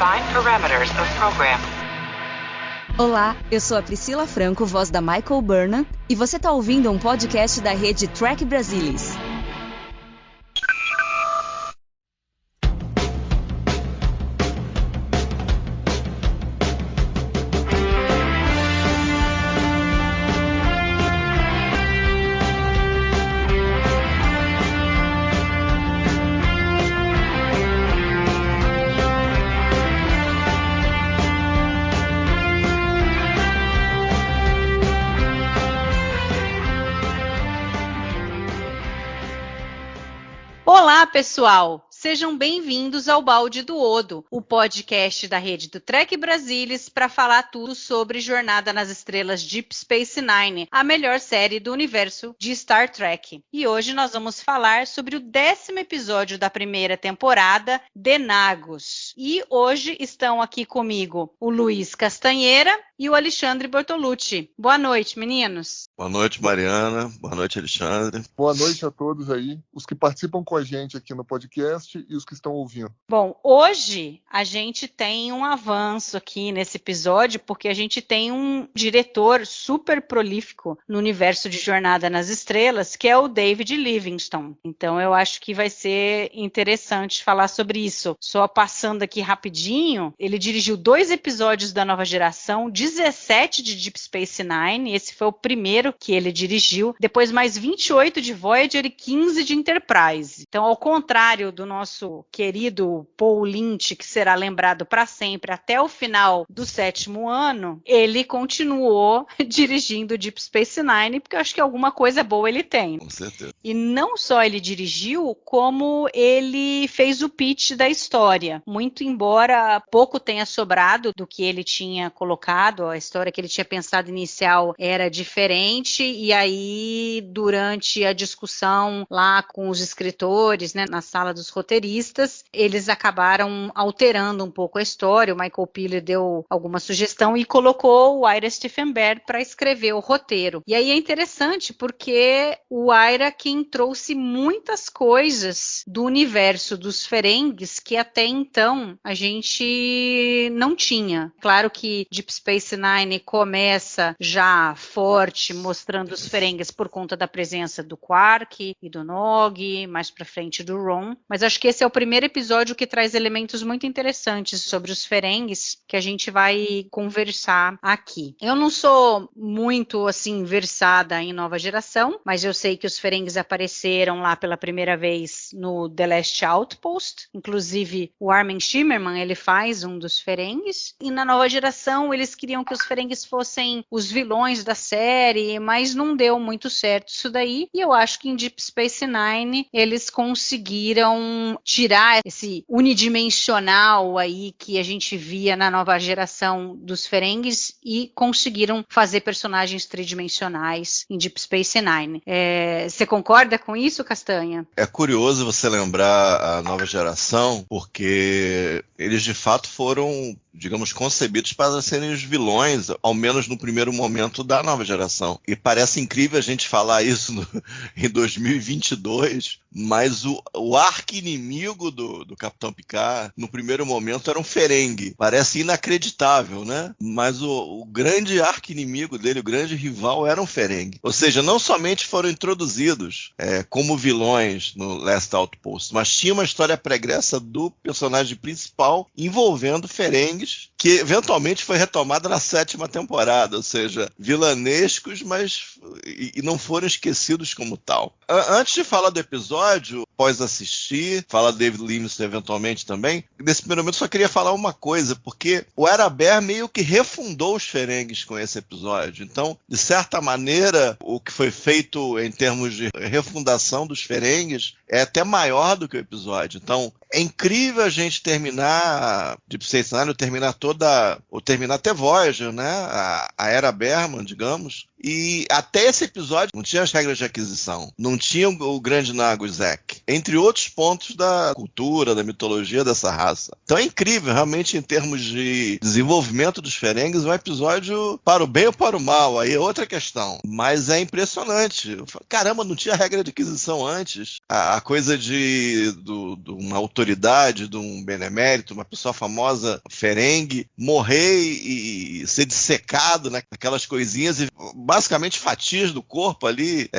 Define parameters of program. Olá, eu sou a Priscila Franco, voz da Michael Burnham, e você está ouvindo um podcast da rede Trek Brasilis. Olá, pessoal! Sejam bem-vindos ao Balde do Odo, o podcast da rede do Trek Brasilis para falar tudo sobre Jornada nas Estrelas Deep Space Nine, a melhor série do universo de Star Trek. E hoje nós vamos falar sobre o 10º episódio da primeira temporada, Denagos. E hoje estão aqui comigo o Luiz Castanheira e o Alexandre Bortolucci. Boa noite, meninos. Boa noite, Mariana. Boa noite, Alexandre. Boa noite a todos aí, os que participam com a gente aqui no podcast e os que estão ouvindo. Bom, hoje a gente tem um avanço aqui nesse episódio, porque a gente tem um diretor super prolífico no universo de Jornada nas Estrelas, que é o David Livingston. Então eu acho que vai ser interessante falar sobre isso. Só passando aqui rapidinho, ele dirigiu 2 episódios da Nova Geração, 17 de Deep Space Nine, esse foi o primeiro que ele dirigiu, depois mais 28 de Voyager e 15 de Enterprise. Então, ao contrário do nosso querido Paul Lynch, que será lembrado para sempre até o final do 7º ano, ele continuou dirigindo Deep Space Nine, porque eu acho que alguma coisa boa ele tem. Com certeza. E não só ele dirigiu, como ele fez o pitch da história. Muito embora pouco tenha sobrado do que ele tinha colocado, a história que ele tinha pensado inicial era diferente, e aí durante a discussão lá com os escritores, né, na sala dos roteiristas, eles acabaram alterando um pouco a história. O Michael Piller deu alguma sugestão e colocou o Ira Stephenberg para escrever o roteiro. E aí é interessante porque o Ira quem trouxe muitas coisas do universo dos Ferengues que até então a gente não tinha. Claro que Deep Space Nine começa já forte, mostrando os Ferengues por conta da presença do Quark e do Nog, mais pra frente do Ron, mas acho que esse é o primeiro episódio que traz elementos muito interessantes sobre os Ferengues que a gente vai conversar aqui. Eu não sou muito, assim, versada em Nova Geração, mas eu sei que os Ferengues apareceram lá pela primeira vez no The Last Outpost, inclusive o Armin Shimmerman, ele faz um dos Ferengues, e na Nova Geração eles queriam que os Ferengues fossem os vilões da série, mas não deu muito certo isso daí, e eu acho que em Deep Space Nine eles conseguiram tirar esse unidimensional aí que a gente via na Nova Geração dos Ferengues e conseguiram fazer personagens tridimensionais em Deep Space Nine. Você concorda com isso, Castanha? É curioso você lembrar a Nova Geração, porque eles de fato foram, digamos, concebidos para serem os vilões, ao menos no primeiro momento da Nova Geração. E parece incrível a gente falar isso em 2022, mas o arqui-inimigo do Capitão Picard, no primeiro momento, era um Ferengue. Parece inacreditável, né? Mas o grande arqui-inimigo dele, o grande rival, era um Ferengue. Ou seja, não somente foram introduzidos como vilões no Last Outpost, mas tinha uma história pregressa do personagem principal envolvendo Ferengues, que eventualmente foi retomada na 7ª temporada, ou seja, vilanescos, mas e não foram esquecidos como tal. Antes de falar do episódio, após assistir, falar do David Livingston eventualmente também, nesse primeiro momento só queria falar uma coisa, porque o Ira Behr meio que refundou os Ferengues com esse episódio. Então, de certa maneira, o que foi feito em termos de refundação dos Ferengues é até maior do que o episódio. Então, é incrível a gente terminar Deep Space Nine, terminar até Voyager, né? A era Berman, digamos, E até esse episódio não tinha as regras de aquisição, não tinha o grande Nago Zek, entre outros pontos da cultura, da mitologia dessa raça. Então é incrível, realmente, em termos de desenvolvimento dos Ferengues, um episódio para o bem ou para o mal, aí é outra questão. Mas é impressionante. Caramba, não tinha regra de aquisição antes. A coisa de uma autoridade, de um benemérito, uma pessoa famosa, Ferengue, morrer e ser dissecado naquelas coisinhas e basicamente fatias do corpo ali,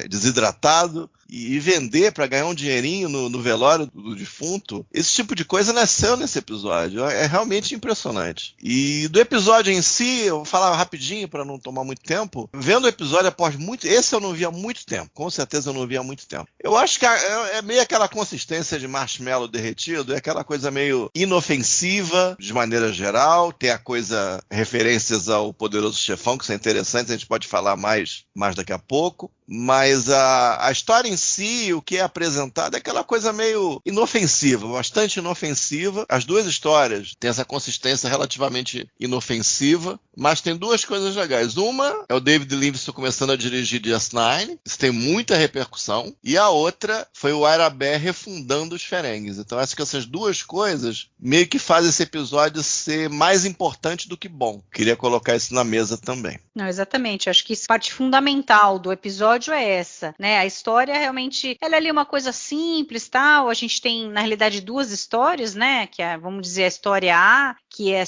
desidratado, e vender para ganhar um dinheirinho no velório do defunto. Esse tipo de coisa nasceu nesse episódio. É realmente impressionante. E do episódio em si, eu vou falar rapidinho para não tomar muito tempo. Vendo o episódio após muito... Esse eu não vi há muito tempo. Com certeza eu não vi há muito tempo. Eu acho que é meio aquela consistência de marshmallow derretido, é aquela coisa meio inofensiva, de maneira geral. Tem a coisa, referências ao Poderoso Chefão, que são interessantes, a gente pode falar mais daqui a pouco. Mas a história em si, o que é apresentado, é aquela coisa meio inofensiva, bastante inofensiva. As duas histórias têm essa consistência relativamente inofensiva, mas tem duas coisas legais. Uma é o David Livingston começando a dirigir DS9, isso tem muita repercussão, e a outra foi o Ira Behr refundando os Ferengues. Então acho que essas duas coisas meio que fazem esse episódio ser mais importante do que bom. Queria colocar isso na mesa também. Não, exatamente. Acho que a parte fundamental do episódio é essa, né? A história realmente, ela é ali uma coisa simples, tal. A gente tem, na realidade, duas histórias, né? Que é, vamos dizer, a história A, que é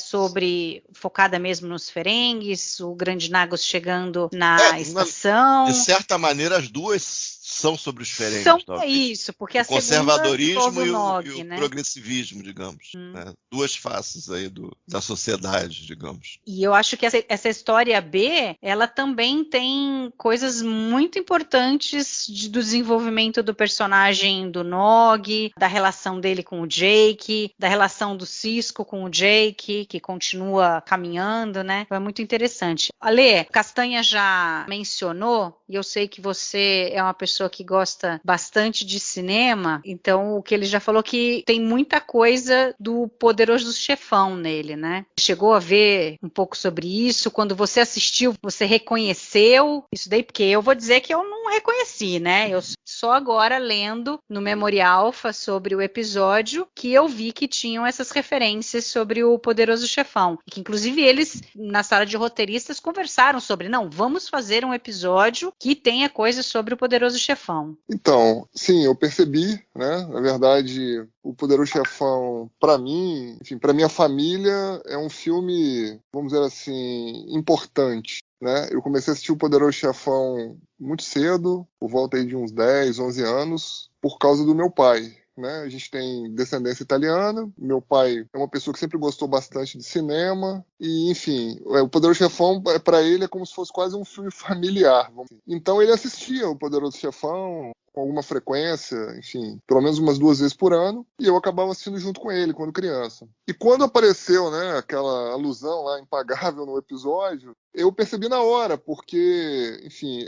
focada mesmo nos Ferengues, o Grande Nagus chegando na estação. De certa maneira, as duas são sobre os Ferengues. É isso, porque o conservadorismo e Nog, o né? progressivismo, digamos. Né? Duas faces aí da sociedade, digamos. E eu acho que essa história B, ela também tem coisas muito importantes do desenvolvimento do personagem do Nog, da relação dele com o Jake, da relação do Sisko com o Jake, que continua caminhando, né? É muito interessante. Ale, Castanha já mencionou, e eu sei que você é uma pessoa que gosta bastante de cinema, então o que ele já falou que tem muita coisa do Poderoso Chefão nele, né? Chegou a ver um pouco sobre isso, quando você assistiu, você reconheceu isso daí? Porque eu vou dizer que eu não reconheci, né? Eu só agora lendo no Memória Alpha sobre o episódio que eu vi que tinham essas referências sobre o Poderoso Chefão, e que inclusive eles, na sala de roteiristas, conversaram sobre, não, vamos fazer um episódio que tenha coisas sobre o Poderoso Chefão. Então, sim, eu percebi, né? Na verdade, o Poderoso Chefão, para mim, enfim, para minha família, é um filme, vamos dizer assim, importante. Né? Eu comecei a assistir o Poderoso Chefão muito cedo, por volta aí de uns 10, 11 anos, por causa do meu pai. Né? A gente tem descendência italiana, meu pai é uma pessoa que sempre gostou bastante de cinema, e enfim, o Poderoso Chefão, para ele, é como se fosse quase um filme familiar. Então ele assistia o Poderoso Chefão com alguma frequência, enfim, pelo menos umas 2 vezes por ano, e eu acabava assistindo junto com ele quando criança. E quando apareceu, né, aquela alusão lá impagável no episódio, eu percebi na hora, porque, enfim,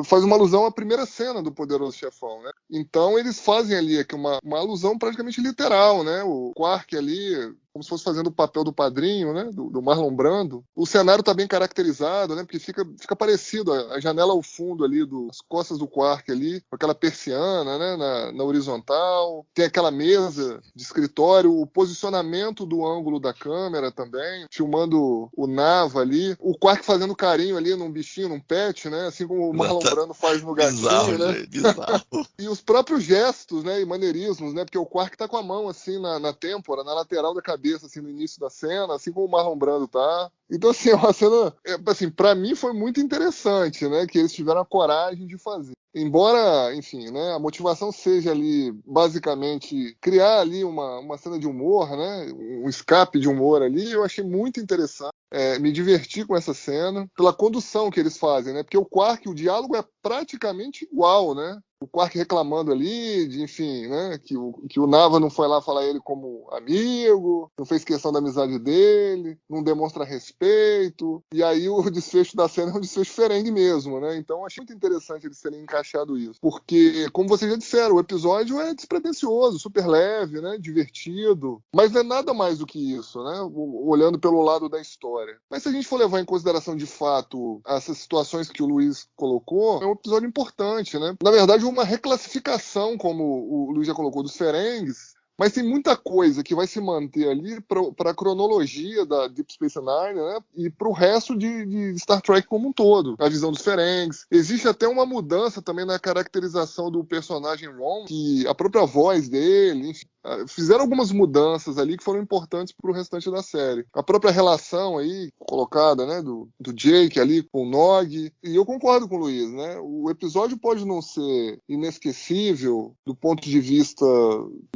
faz uma alusão à primeira cena do Poderoso Chefão, né? Então eles fazem ali aqui uma alusão praticamente literal, né? O Quark ali, como se fosse fazendo o papel do padrinho, né? Do Marlon Brando. O cenário está bem caracterizado, né? Porque fica parecido a janela ao fundo ali, das costas do Quark ali, com aquela persiana, né? Na horizontal. Tem aquela mesa de escritório, o posicionamento do ângulo da câmera também, filmando o Nava ali. O Quark fazendo carinho ali num bichinho, num pet, né? Assim como o Marlon Brando faz no gatinho, bizarro, né? Bizarro. E os próprios gestos, né? E maneirismos, né? Porque o Quark tá com a mão assim na têmpora, na lateral da cabeça, assim, no início da cena, assim como o Marlon Brando tá. Então, assim, é uma cena, assim, pra mim foi muito interessante, né? Que eles tiveram a coragem de fazer. Embora, enfim, né, a motivação seja ali, basicamente, criar ali uma cena de humor, né, um escape de humor ali, eu achei muito interessante. Me diverti com essa cena, pela condução que eles fazem, né, porque o Quark, o diálogo é praticamente igual, né, o Quark reclamando ali, enfim, né, que o Nava não foi lá falar ele como amigo, não fez questão da amizade dele, não demonstra respeito, e aí o desfecho da cena é um desfecho Ferengue mesmo, né? Então achei muito interessante eles terem encaixado isso, porque, como vocês já disseram, o episódio é despretensioso, super leve, né, divertido, mas não é nada mais do que isso, né, olhando pelo lado da história. Mas se a gente for levar em consideração de fato essas situações que o Luiz colocou, é um episódio importante, né? Na verdade, uma reclassificação, como o Luiz já colocou, dos Ferengues, mas tem muita coisa que vai se manter ali para a cronologia da Deep Space Nine, né? E para o resto de Star Trek como um todo. A visão dos Ferengues. Existe até uma mudança também na caracterização do personagem Ron, que a própria voz dele, enfim, fizeram algumas mudanças ali que foram importantes para o restante da série. A própria relação aí colocada, né, do Jake ali com o Nog, e eu concordo com o Luiz, né? O episódio pode não ser inesquecível do ponto de vista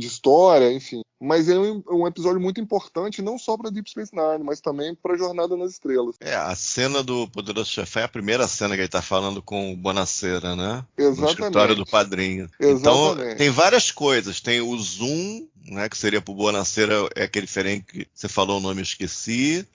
de história, enfim, mas é um episódio muito importante não só para Deep Space Nine, mas também para a Jornada nas Estrelas. A cena do Poderoso Chefão é a primeira cena que ele tá falando com o Bonacera, né? Exatamente. No escritório do padrinho. Exatamente. Então, tem várias coisas. Tem o zoom, né, que seria pro Bonacera, é aquele Ferengue que você falou o nome, eu esqueci.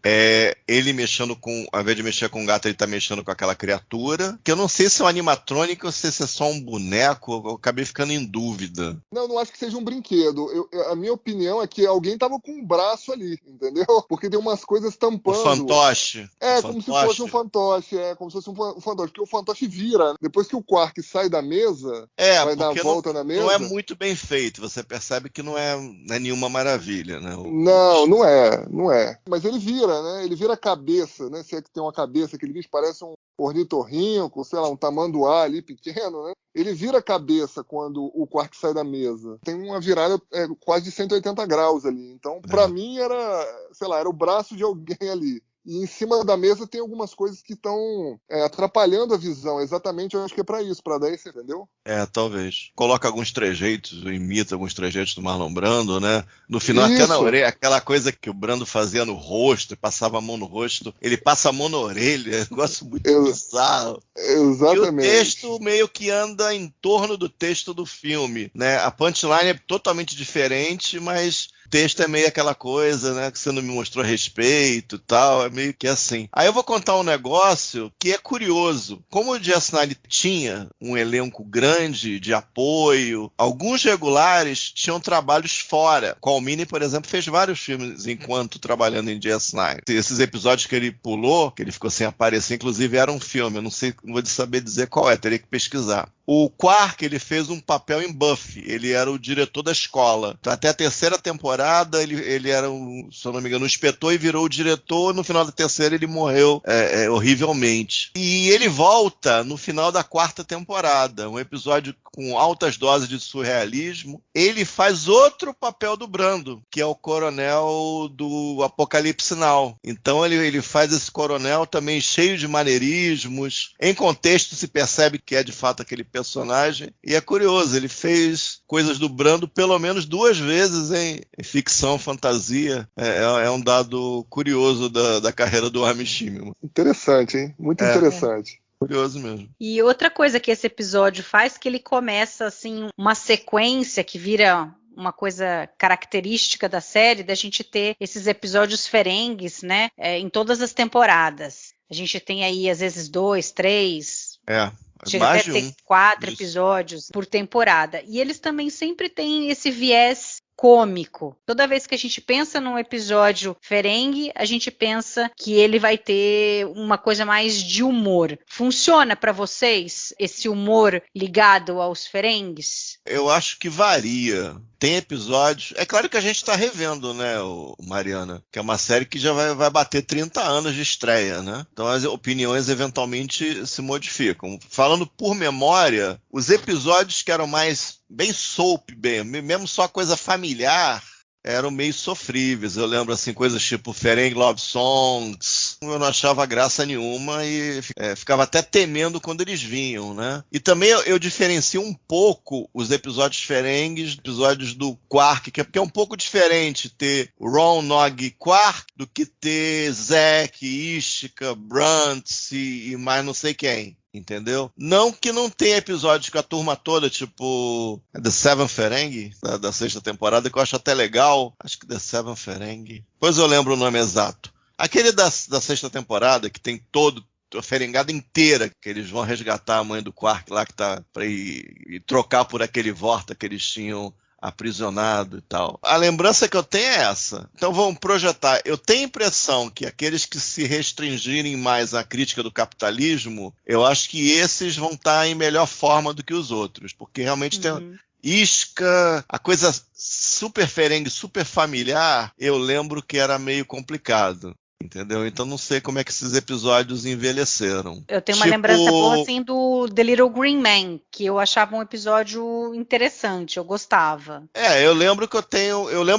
Ele mexendo com, ao invés de mexer com o gato, ele tá mexendo com aquela criatura, que eu não sei se é um animatrônico ou se é só um boneco, eu acabei ficando em dúvida. Não acho que seja um brinquedo. A minha opinião é que alguém tava com um braço ali, entendeu? Porque tem umas coisas tampando. O fantoche. Como se fosse um fantoche, como se fosse um fantoche, porque o fantoche vira, né? Depois que o Quark sai da mesa, vai dar a volta na mesa. Não é muito bem feito, você percebe que não é nenhuma maravilha, né? Não é. Mas ele vira, né? Ele vira a cabeça, né? Se é que tem uma cabeça, aquele bicho parece um ornitorrinco, sei lá, um tamanduá ali pequeno, né? Ele vira a cabeça quando o Quark sai da mesa. Tem uma virada quase de 180 graus ali. Então, pra mim, era o braço de alguém ali. E em cima da mesa tem algumas coisas que estão atrapalhando a visão. Exatamente, eu acho que é pra isso, pra dar esse, entendeu? Talvez. Coloca alguns trejeitos, imita alguns trejeitos do Marlon Brando, né? No final, até na orelha, aquela coisa que o Brando fazia no rosto, passava a mão no rosto, ele passa a mão na orelha, é um negócio muito bizarro. Exatamente. E o texto meio que anda em torno do texto do filme, né? A punchline é totalmente diferente, mas o texto é meio aquela coisa, né? Que você não me mostrou respeito e tal, é meio que assim. Aí eu vou contar um negócio que é curioso. Como o DS9 tinha um elenco grande de apoio, alguns regulares tinham trabalhos fora. Colmini, por exemplo, fez vários filmes enquanto trabalhando em DS9. Esses episódios que ele pulou, que ele ficou sem aparecer, inclusive era um filme, eu não vou saber dizer qual teria que pesquisar. O Quark, ele fez um papel em Buffy, ele era o diretor da escola. Até a terceira temporada, ele era, se eu não me engano, um inspetor e virou o diretor. No final da terceira, ele morreu horrivelmente. E ele volta no final da quarta temporada, um episódio com altas doses de surrealismo. Ele faz outro papel do Brando, que é o coronel do Apocalipse Now. Então ele faz esse coronel também cheio de maneirismos. Em contexto se percebe que é de fato aquele personagem. E é curioso, ele fez coisas do Brando pelo menos 2 vezes em ficção, fantasia. É um dado curioso da carreira do Armin Shimmer. Interessante, hein? Muito interessante. Curioso mesmo. E outra coisa que esse episódio faz, que ele começa assim uma sequência que vira uma coisa característica da série, da gente ter esses episódios ferengues, né, em todas as temporadas. A gente tem aí às vezes 2, 3... Chega mais até de ter 4 episódios por temporada. E eles também sempre têm esse viés cômico. Toda vez que a gente pensa num episódio Ferengue, a gente pensa que ele vai ter uma coisa mais de humor. Funciona para vocês esse humor ligado aos Ferengues? Eu acho que varia. Tem episódios... É claro que a gente está revendo, né, Mariana? Que é uma série que já vai bater 30 anos de estreia, né? Então as opiniões eventualmente se modificam. Falando por memória, os episódios que eram mais bem soap, mesmo só coisa familiar, eram meio sofríveis. Eu lembro, assim, coisas tipo Ferengue Love Songs. Eu não achava graça nenhuma e ficava até temendo quando eles vinham, né? E também eu diferencio um pouco os episódios Ferengues, episódios do Quark, que é um pouco diferente ter Ron, Nog e Quark do que ter Zack, Ishika, Brunt e mais não sei quem. entendeu? Não que não tenha episódios com a turma toda, tipo The Seven Ferengi, da sexta temporada, que eu acho até legal. Acho que The Seven Ferengi. Depois eu lembro o nome exato. Aquele da sexta temporada, que tem a ferengada inteira, que eles vão resgatar a mãe do Quark lá, que tá pra ir trocar por aquele Vorta que eles tinham aprisionado e tal. A lembrança que eu tenho é essa. Então vamos projetar. Eu tenho a impressão que aqueles que se restringirem mais à crítica do capitalismo, eu acho que esses vão estar em melhor forma do que os outros, porque realmente tem isca, a coisa super ferengue, super familiar, eu lembro que era meio complicado. Entendeu? Então não sei como é que esses episódios envelheceram. Eu tenho uma lembrança boa assim do The Little Green Man, que eu achava um episódio interessante, eu gostava. Eu lembro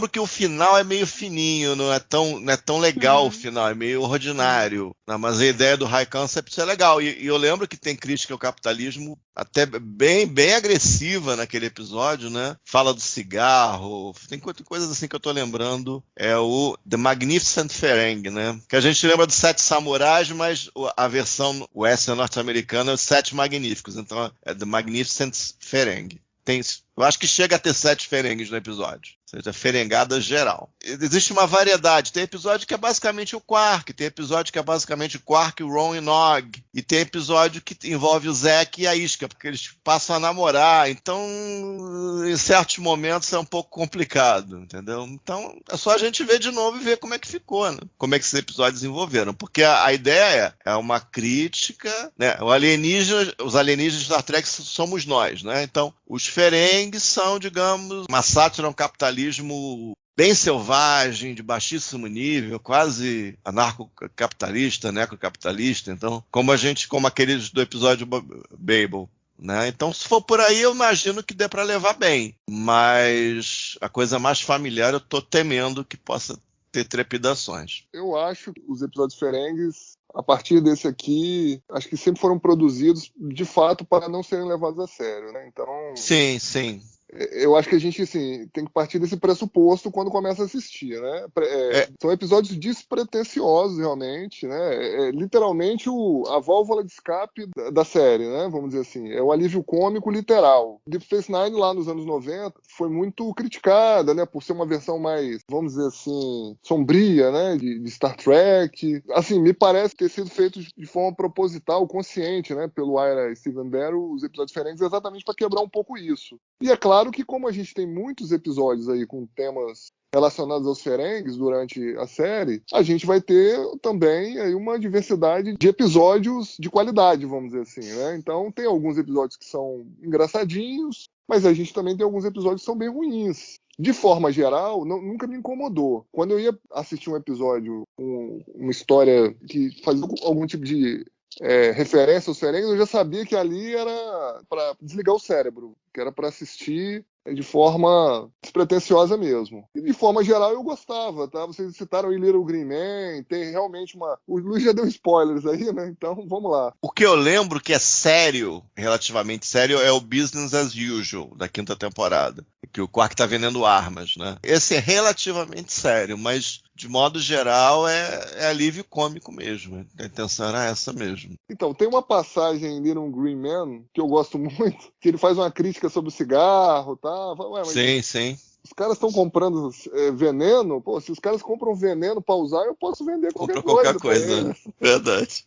que o final é meio fininho, não é tão legal o final, é meio ordinário. Mas a ideia do High Concept é legal. E eu lembro que tem crítica ao capitalismo até bem agressiva naquele episódio, né? Fala do cigarro, tem coisas assim que eu tô lembrando. É o The Magnificent Ferengi, né? Que a gente lembra dos Sete Samurais, mas a versão western norte-americana é os Sete Magníficos. Então é The Magnificent Ferengi. Eu acho que chega a ter 7 ferengues no episódio. Ou seja, ferengada geral. Existe uma variedade. Tem episódio que é basicamente o Quark. Tem episódio que é basicamente o Quark, o Ron e o Nog. E tem episódio que envolve o Zack e a Isca, porque eles passam a namorar. Então, em certos momentos é um pouco complicado, entendeu? Então, é só a gente ver de novo e ver como é que ficou, né? Como é que esses episódios desenvolveram. Porque a ideia é uma crítica, né? Os alienígenas de Star Trek somos nós, né? Então, os ferengues são, digamos, uma sátira ao capitalismo bem selvagem, de baixíssimo nível, quase anarcocapitalista, necrocapitalista. Então, como aqueles do episódio Babel, né? Então, se for por aí, eu imagino que dê para levar bem. Mas a coisa mais familiar, eu estou temendo que possa ter trepidações. Eu acho que os episódios ferengues, a partir desse aqui, acho que sempre foram produzidos, de fato, para não serem levados a sério, né? Então... Sim. Eu acho que a gente, assim, tem que partir desse pressuposto quando começa a assistir, né? São episódios despretensiosos, realmente, né? Literalmente a válvula de escape da série, né? Vamos dizer assim. É o alívio cômico literal. Deep Space Nine, lá nos anos 90, foi muito criticada, né? Por ser uma versão mais, vamos dizer assim, sombria, né? De Star Trek. Assim, me parece ter sido feito de forma proposital, consciente, né? Pelo Ira Steven Barrow, os episódios diferentes, exatamente para quebrar um pouco isso. E é claro que, como a gente tem muitos episódios aí com temas relacionados aos ferengues durante a série, a gente vai ter também aí uma diversidade de episódios de qualidade, vamos dizer assim, né? Então tem alguns episódios que são engraçadinhos, mas a gente também tem alguns episódios que são bem ruins. De forma geral, nunca me incomodou. Quando eu ia assistir um episódio com uma história que fazia algum tipo de referência aos ferengues, eu já sabia que ali era para desligar o cérebro, que era para assistir de forma despretensiosa mesmo. E de forma geral eu gostava, tá? Vocês citaram o Little Green Man, tem realmente o Luiz já deu spoilers aí, né? Então vamos lá. O que eu lembro que é sério, relativamente sério, é o Business as Usual, da 5ª temporada. Que o Quark tá vendendo armas, né? Esse é relativamente sério, mas de modo geral é alívio cômico mesmo. A intenção era essa mesmo. Então, tem uma passagem em Little Green Man que eu gosto muito, que ele faz uma crítica sobre o cigarro, tá? Sim. Os caras estão comprando veneno, pô, se os caras compram veneno para usar, eu posso vender qualquer coisa. Né? Verdade.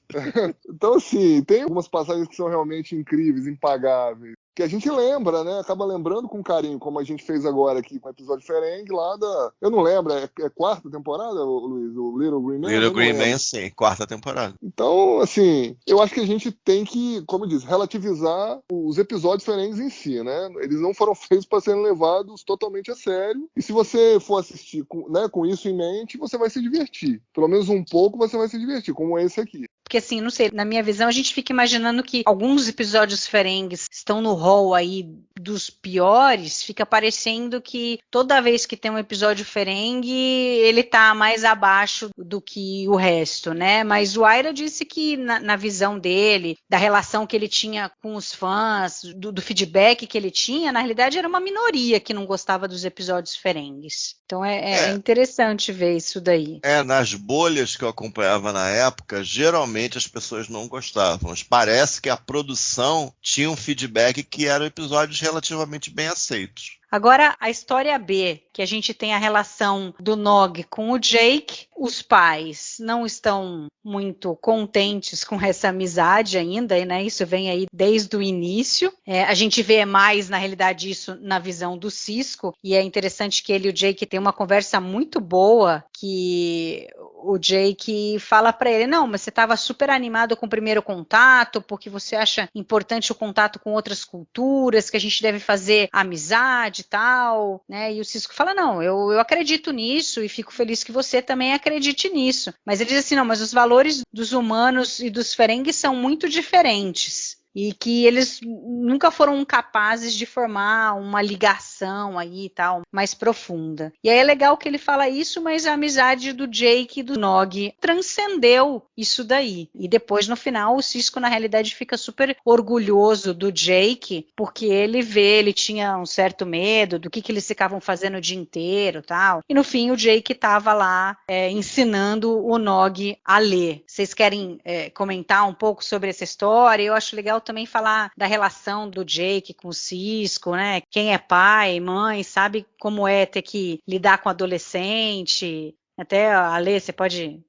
Então, assim, tem algumas passagens que são realmente incríveis, impagáveis, que a gente lembra, né? Acaba lembrando com carinho, como a gente fez agora aqui com o episódio Ferengue lá da... Eu não lembro, é 4ª temporada, Luiz? O Little Green Man? Little Green Man, sim, 4ª temporada. Então, assim, eu acho que a gente tem que, como eu disse, relativizar os episódios Ferengues em si, né? Eles não foram feitos para serem levados totalmente a sério. E se você for assistir com isso em mente, você vai se divertir. Pelo menos um pouco você vai se divertir, como esse aqui. Porque assim, não sei, na minha visão a gente fica imaginando que alguns episódios ferengues estão no hall aí dos piores, fica parecendo que toda vez que tem um episódio Ferengi, ele tá mais abaixo do que o resto, né? Mas o Aira disse que na visão dele, da relação que ele tinha com os fãs, do feedback que ele tinha, na realidade era uma minoria que não gostava dos episódios Ferengis. Então é interessante ver isso daí. Nas bolhas que eu acompanhava na época, geralmente as pessoas não gostavam. Mas parece que a produção tinha um feedback que eram episódios relativamente bem aceitos. Agora, a história B, que a gente tem a relação do Nog com o Jake, os pais não estão muito contentes com essa amizade ainda, né? Isso vem aí desde o início. A gente vê mais, na realidade, isso na visão do Sisko, e é interessante que ele e o Jake têm uma conversa muito boa, que o Jake fala para ele, não, mas você estava super animado com o primeiro contato, porque você acha importante o contato com outras culturas, que a gente deve fazer amizade e tal, né? E o Sisko fala, não, eu acredito nisso e fico feliz que você também acredite nisso. Mas ele diz assim, não, mas os valores dos humanos e dos Ferengi são muito diferentes. E que eles nunca foram capazes de formar uma ligação aí e tal, mais profunda. E aí é legal que ele fala isso, mas a amizade do Jake e do Nog transcendeu isso daí. E depois, no final, o Sisko, na realidade, fica super orgulhoso do Jake, porque ele tinha um certo medo do que eles ficavam fazendo o dia inteiro e tal. E no fim, o Jake estava lá ensinando o Nog a ler. Vocês querem comentar um pouco sobre essa história? Eu acho legal também falar da relação do Jake com o Sisko, né? Quem é pai, mãe, sabe como é ter que lidar com adolescente. Até, Ale, você pode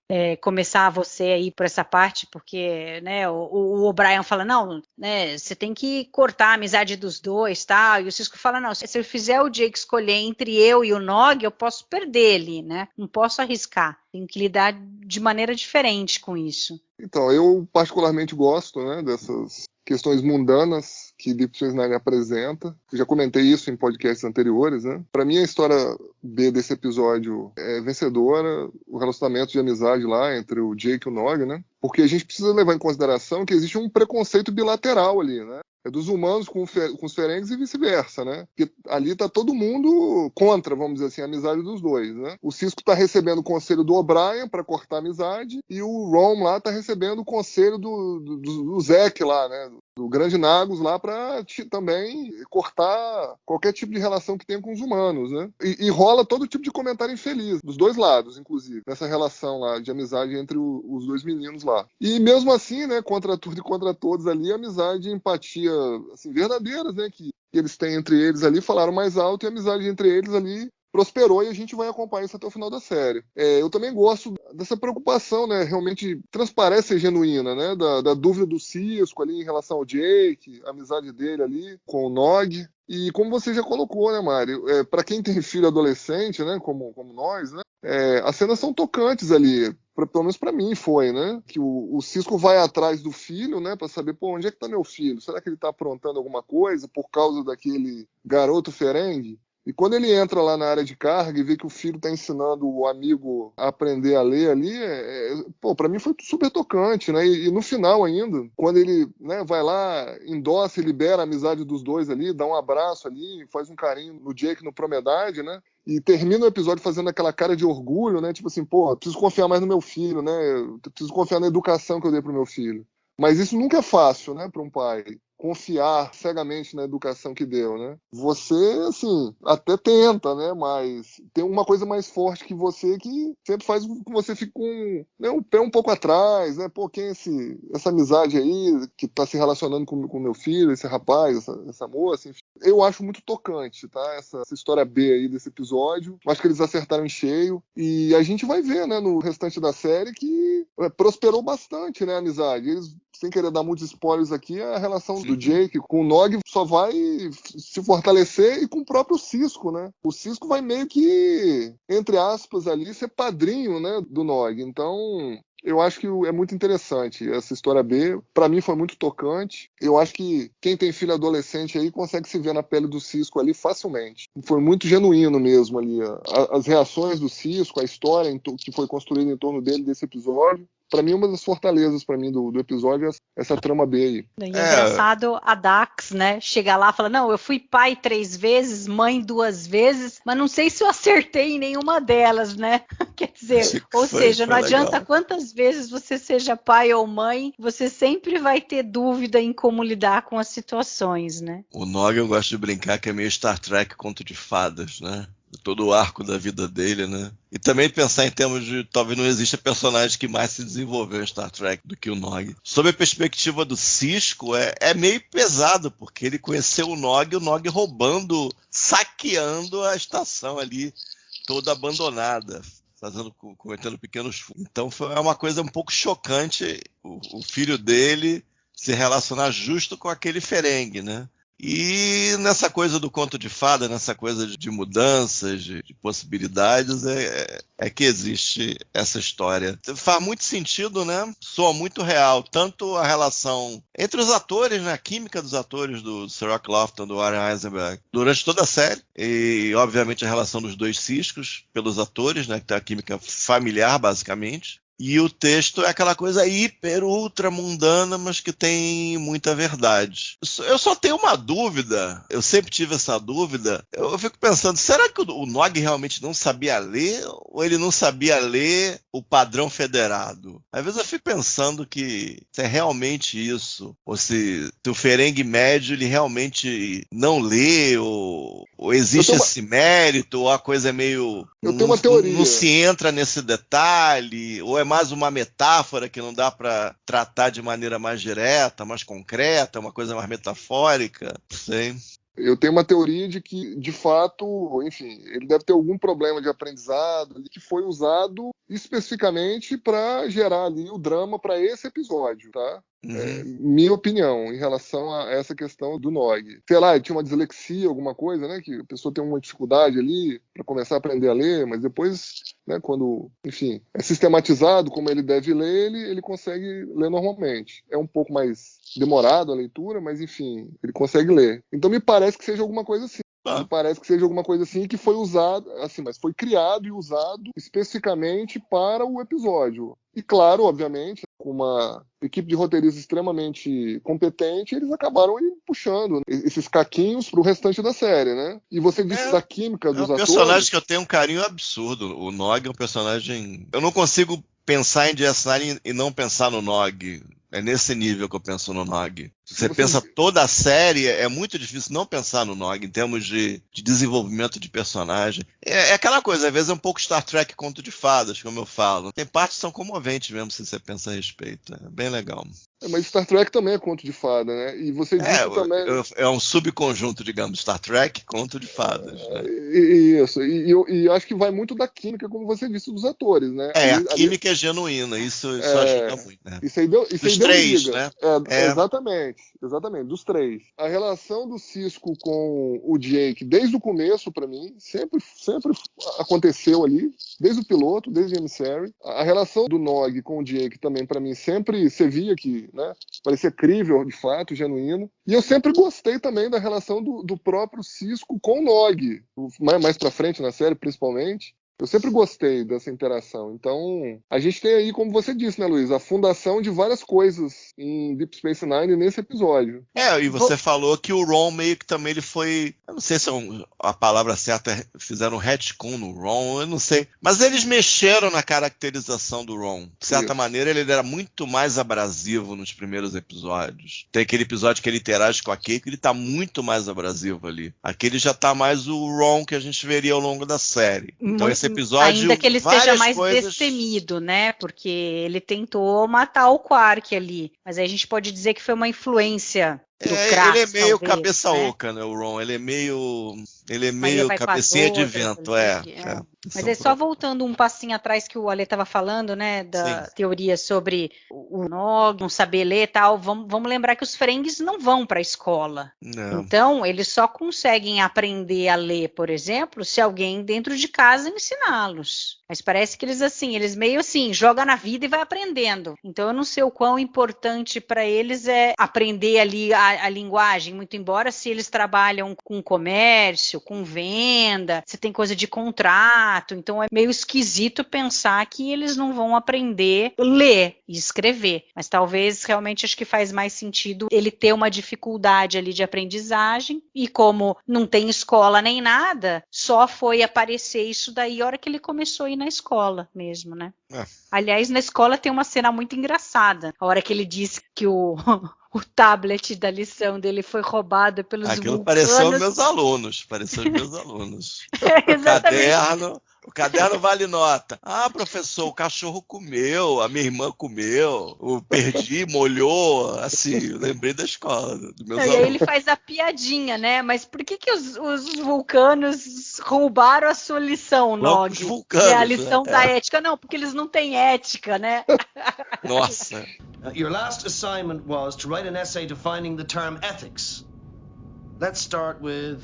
começar você aí por essa parte, porque, né, o O'Brien fala, não, né, você tem que cortar a amizade dos dois, tal, e o Sisko fala, não, se eu fizer o Jake escolher entre eu e o Nog, eu posso perder ele, né, não posso arriscar, tenho que lidar de maneira diferente com isso. Então, eu particularmente gosto, né, dessas questões mundanas que Deep Space Nine apresenta. Eu já comentei isso em podcasts anteriores, né? Para mim, a história B desse episódio é vencedora, o relacionamento de amizade lá entre o Jake e o Nog, né? Porque a gente precisa levar em consideração que existe um preconceito bilateral ali, né? É dos humanos com os Ferengis e vice-versa, né? Porque ali tá todo mundo contra, vamos dizer assim, a amizade dos dois, né? O Sisko tá recebendo o conselho do O'Brien para cortar a amizade e o Rom lá tá recebendo o conselho do Zek lá, né? Do Grande Nagus lá para também cortar qualquer tipo de relação que tenha com os humanos, né? E rola todo tipo de comentário infeliz, dos dois lados, inclusive, nessa relação lá de amizade entre os dois meninos lá. E mesmo assim, né, contra tudo e contra todos ali, amizade e empatia, assim, verdadeiras, né, que eles têm entre eles ali, falaram mais alto e a amizade entre eles ali prosperou e a gente vai acompanhar isso até o final da série. Eu também gosto dessa preocupação, né? Realmente transparece ser genuína, né? Da dúvida do Sisko ali em relação ao Jake, a amizade dele ali com o Nog. E como você já colocou, né, Mari? Para quem tem filho adolescente, né? Como nós, né? As cenas são tocantes ali. Pelo menos para mim foi, né? Que o Sisko vai atrás do filho, né? Para saber, pô, onde é que tá meu filho? Será que ele tá aprontando alguma coisa por causa daquele garoto Ferengi? E quando ele entra lá na área de carga e vê que o filho está ensinando o amigo a aprender a ler ali, para mim foi super tocante, né? E no final ainda, quando ele, né, vai lá, endossa e libera a amizade dos dois ali, dá um abraço ali, faz um carinho no Jake no Promedade, né? E termina o episódio fazendo aquela cara de orgulho, né? Tipo assim, pô, preciso confiar mais no meu filho, né? Eu preciso confiar na educação que eu dei pro meu filho. Mas isso nunca é fácil, né, para um pai. Confiar cegamente na educação que deu, né? Você, assim, até tenta, né? Mas tem uma coisa mais forte que você que sempre faz com que você fique com, né, o pé um pouco atrás, né? Pô, quem é essa amizade aí que tá se relacionando com meu filho, esse rapaz, essa moça, enfim. Eu acho muito tocante, tá? Essa história B aí desse episódio. Acho que eles acertaram em cheio. E a gente vai ver, né, no restante da série que prosperou bastante, né, a amizade. Eles, sem querer dar muitos spoilers aqui, a relação do Jake com o Nog só vai se fortalecer e com o próprio Sisko, né? O Sisko vai meio que, entre aspas, ali, ser padrinho, né, do Nog. Então, eu acho que é muito interessante essa história B. Pra mim foi muito tocante. Eu acho que quem tem filho adolescente aí consegue se ver na pele do Sisko ali facilmente. Foi muito genuíno mesmo ali. As reações do Sisko, a história que foi construída em torno dele desse episódio. Para mim, uma das fortalezas para mim do episódio é essa trama B aí. E é engraçado a Dax, né? Chega lá e fala, não, eu fui pai 3 vezes, mãe 2 vezes, mas não sei se eu acertei em nenhuma delas, né? Quer dizer, ou seja, não adianta quantas vezes você seja pai ou mãe, você sempre vai ter dúvida em como lidar com as situações, né? O Nog, eu gosto de brincar que é meio Star Trek conto de fadas, né? Todo o arco da vida dele, né? E também pensar em termos de talvez não exista personagem que mais se desenvolveu em Star Trek do que o Nog. Sob a perspectiva do Sisko, é meio pesado, porque ele conheceu o Nog roubando, saqueando a estação ali, toda abandonada, cometendo pequenos furtos. Então é uma coisa um pouco chocante o filho dele se relacionar justo com aquele Ferengue, né? E nessa coisa do conto de fada, nessa coisa de mudanças, de possibilidades, é que existe essa história. Faz muito sentido, né? Soa muito real. Tanto a relação entre os atores, né? A química dos atores do Sir Lofton, do Warren Eisenberg, durante toda a série. E, obviamente, a relação dos dois Siscos pelos atores, né? Que tem a química familiar, basicamente. E o texto é aquela coisa hiper, ultra mundana, mas que tem muita verdade. Eu só tenho uma dúvida, eu sempre tive essa dúvida, eu fico pensando, será que o Nog realmente não sabia ler, ou ele não sabia ler o padrão federado? Às vezes eu fico pensando que se é realmente isso, ou se o Ferengue médio ele realmente não lê, ou existe esse mérito, ou a coisa é meio... Eu tenho uma teoria. Não se entra nesse detalhe, ou é mais uma metáfora que não dá para tratar de maneira mais direta, mais concreta, uma coisa mais metafórica, não sei. Eu tenho uma teoria de que, de fato, enfim, ele deve ter algum problema de aprendizado que foi usado especificamente para gerar ali o drama para esse episódio, tá? Minha opinião em relação a essa questão do Nog. Sei lá, tinha uma dislexia, alguma coisa, né? Que a pessoa tem uma dificuldade ali para começar a aprender a ler, mas depois, né, quando, enfim, é sistematizado como ele deve ler, ele consegue ler normalmente. É um pouco mais demorado a leitura, mas enfim, ele consegue ler. Então me parece que seja alguma coisa assim. Me parece que seja alguma coisa assim que foi usado, assim, mas foi criado e usado especificamente para o episódio. E claro, obviamente, com uma equipe de roteiristas extremamente competente, eles acabaram puxando esses caquinhos para o restante da série, né? E você disse da química dos atores. É um personagem que eu tenho um carinho absurdo. O Nog é um personagem... Eu não consigo pensar em DS9 e não pensar no Nog. É nesse nível que eu penso no Nog. Se você pensa toda a série, é muito difícil não pensar no Nog em termos de desenvolvimento de personagem. É aquela coisa, às vezes é um pouco Star Trek conto de fadas, como eu falo. Tem partes que são comoventes mesmo, se você pensa a respeito. É bem legal. Mas Star Trek também é conto de fada, né? E você disse também... É um subconjunto, digamos, Star Trek, conto de fadas. Né? Isso. E acho que vai muito da química, como você disse, dos atores, né? A química é genuína, isso ajuda muito. Né? Isso aí deu três, liga. Né? Exatamente, dos 3. A relação do Sisko com o Jake, desde o começo, para mim, sempre aconteceu ali, desde o piloto, desde o Emissary. A relação do Nog com o Jake também, para mim, sempre você via que, né, parecia crível, de fato, genuíno. E eu sempre gostei também da relação do próprio Sisko com o Nog, mais pra frente na série, principalmente. Eu sempre gostei dessa interação. Então, a gente tem aí, como você disse, né, Luiz, a fundação de várias coisas em Deep Space Nine nesse episódio. E você falou que o Ron meio que também ele foi... Eu não sei se a palavra certa é fizeram um retcon no Ron, eu não sei. Mas eles mexeram na caracterização do Ron. De certa maneira, ele era muito mais abrasivo nos primeiros episódios. Tem aquele episódio que ele interage com a Keiko, ele tá muito mais abrasivo ali. Aqui ele já tá mais o Ron que a gente veria ao longo da série. Então, esse episódio, ainda que ele seja mais destemido, né? Porque ele tentou matar o Quark ali. Mas aí a gente pode dizer que foi uma influência do Krax, ele é meio talvez, cabeça oca, né, o Ron? Ele é meio cabecinha de vento, Mas é só voltando um passinho atrás que o Ale estava falando, né, da teoria sobre o Nog não saber ler e tal, vamos lembrar que os Ferengues não vão para a escola. Não. Então, eles só conseguem aprender a ler, por exemplo, se alguém dentro de casa ensiná-los. Mas parece que eles meio assim, jogam na vida e vai aprendendo. Então, eu não sei o quão importante para eles é aprender ali a linguagem, muito embora se eles trabalham com comércio, com venda, se tem coisa de contrato, contato. Então é meio esquisito pensar que eles não vão aprender a ler e escrever. Mas talvez realmente acho que faz mais sentido ele ter uma dificuldade ali de aprendizagem e como não tem escola nem nada, só foi aparecer isso daí a hora que ele começou a ir na escola mesmo, né? Aliás, na escola tem uma cena muito engraçada. A hora que ele disse que o tablet da lição dele foi roubado pelos Aquilo vulcanos. pareceu meus alunos. Exatamente. O caderno vale nota. Ah, professor, o cachorro comeu, a minha irmã comeu, eu perdi, molhou, assim, eu lembrei da escola, dos meus alunos. E aí ele faz a piadinha, né? Mas por que os vulcanos roubaram a sua lição, Nog? Os vulcanos, a lição da ética. Não, porque eles não têm ética, né? Nossa. Your last assignment was to write an essay defining the term ethics. Let's start with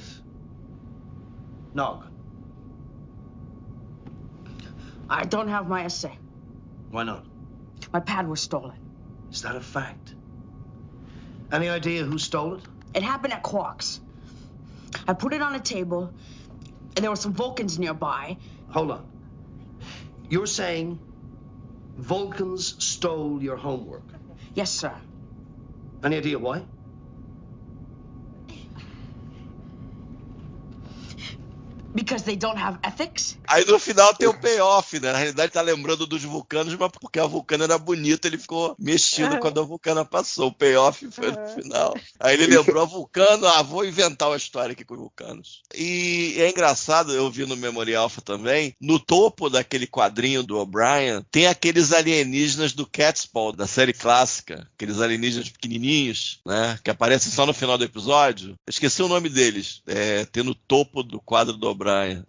Nog. I don't have my essay. Why not? My pad was stolen. Is that a fact? Any idea who stole it? It happened at Quark's. I put it on a table, and there were some Vulcans nearby. Hold on. You're saying Vulcans stole your homework? Yes, sir. Any idea why? Because they don't have ethics? Aí no final tem o payoff, né? Na realidade tá lembrando dos vulcanos, mas porque a vulcana era bonita, ele ficou mexido quando a vulcana passou. O payoff foi no final. Aí ele lembrou a vulcano, vou inventar uma história aqui com os vulcanos. E é engraçado, eu vi no Memory Alpha também, no topo daquele quadrinho do O'Brien, tem aqueles alienígenas do Catspaw, da série clássica, aqueles alienígenas pequenininhos, né? Que aparecem só no final do episódio. Eu esqueci o nome deles. Tem no topo do quadro do O'Brien.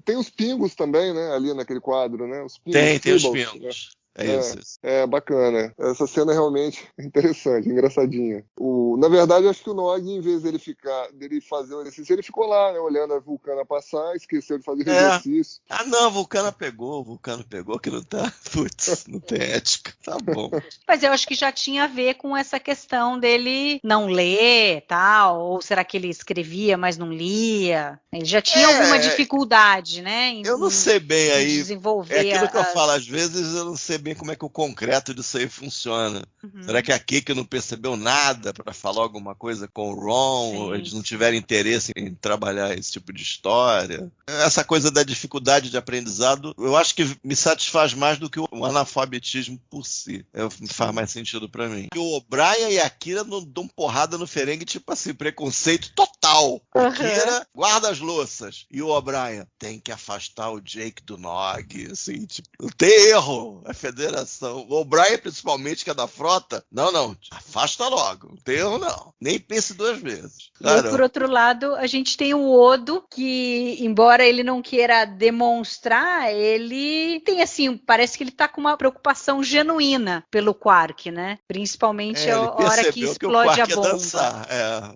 Tem os pingos também, né? Ali naquele quadro, né? Os pingos, tem os pingos. Isso. É bacana. Essa cena é realmente interessante, engraçadinha. Na verdade, acho que o Nog, em vez dele fazer o exercício, ele ficou lá, né, olhando a vulcana passar, esqueceu de fazer o exercício. Não, a vulcana pegou, que não tá. Putz, não tem ética. Tá bom. Mas eu acho que já tinha a ver com essa questão dele não ler, tal, ou será que ele escrevia, mas não lia? Ele já tinha alguma dificuldade, né? Eu não sei bem aí. Desenvolver é aquilo que eu falo, às vezes eu não sei bem como é que o concreto disso aí funciona. Será que a Kiki não percebeu nada para falar alguma coisa com o Ron? Ou eles não tiveram interesse em trabalhar esse tipo de história? Essa coisa da dificuldade de aprendizado, eu acho que me satisfaz mais do que o analfabetismo por si. Faz mais sentido para mim. E o O'Brien e a Kira não dão porrada no Ferengi, tipo assim, preconceito total. A Kira guarda as louças. E o O'Brien tem que afastar o Jake do Nog, assim, tipo, não tem erro. A Federação. O O'Brien, principalmente, que é da frota, não, afasta logo. Não tem erro, não. Nem pense duas vezes. E por outro lado, a gente tem o Odo, que, embora ele não queira demonstrar, ele tem, assim, parece que ele tá com uma preocupação genuína pelo Quark, né? Principalmente a hora que explode a bomba.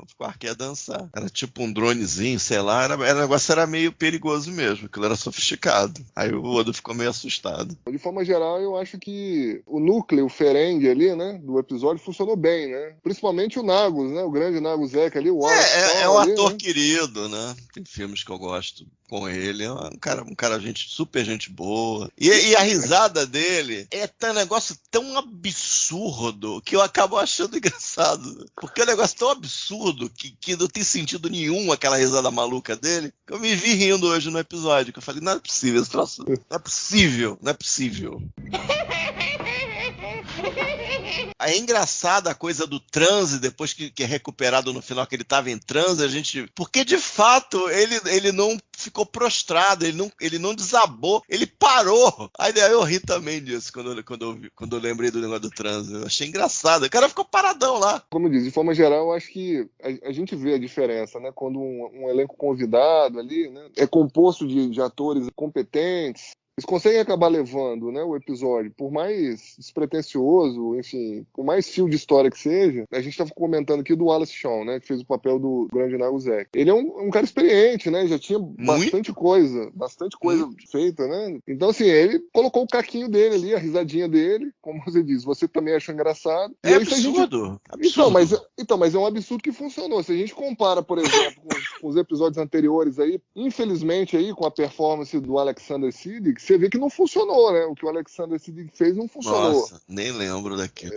O Quark ia dançar. Era tipo um dronezinho, sei lá. O negócio era meio perigoso mesmo, aquilo era sofisticado. Aí o Odo ficou meio assustado. De forma geral, eu acho que o núcleo, o Ferengi ali, né, do episódio funcionou bem, né? Principalmente o Nagus, né? O grande Nagus Zek ali, o Wallace. É um ator querido, né? Tem filmes que eu gosto com ele. É um cara super gente boa. E a risada dele é um negócio tão absurdo que eu acabo achando engraçado. Porque é um negócio tão absurdo que não tem sentido nenhum aquela risada maluca dele, que eu me vi rindo hoje no episódio. Que eu falei, não é possível esse troço. Não é possível. É engraçada a coisa do transe, depois que é recuperado no final, que ele estava em transe, porque de fato ele não ficou prostrado, ele não desabou, ele parou. Aí eu ri também disso quando eu lembrei do negócio do transe. Eu achei engraçado. O cara ficou paradão lá. Como diz, de forma geral, eu acho que a gente vê a diferença, né? Quando um elenco convidado ali, né, é composto de atores competentes. Eles conseguem acabar levando, né, o episódio, por mais despretensioso, enfim, por mais fio de história que seja. A gente estava comentando aqui do Wallace Shawn, né, que fez o papel do grande Nagus Zek. Ele é um cara experiente, né, já tinha bastante coisa feita, né. Então, assim, ele colocou o caquinho dele ali, a risadinha dele, como você diz, você também achou engraçado. É absurdo. Então, mas Então, mas é um absurdo que funcionou. Se a gente compara, por exemplo, com os episódios anteriores aí, infelizmente aí, com a performance do Alexander Siddig, você vê que não funcionou, né? O que o Alexander Siddig fez não funcionou. Nossa, nem lembro daquilo.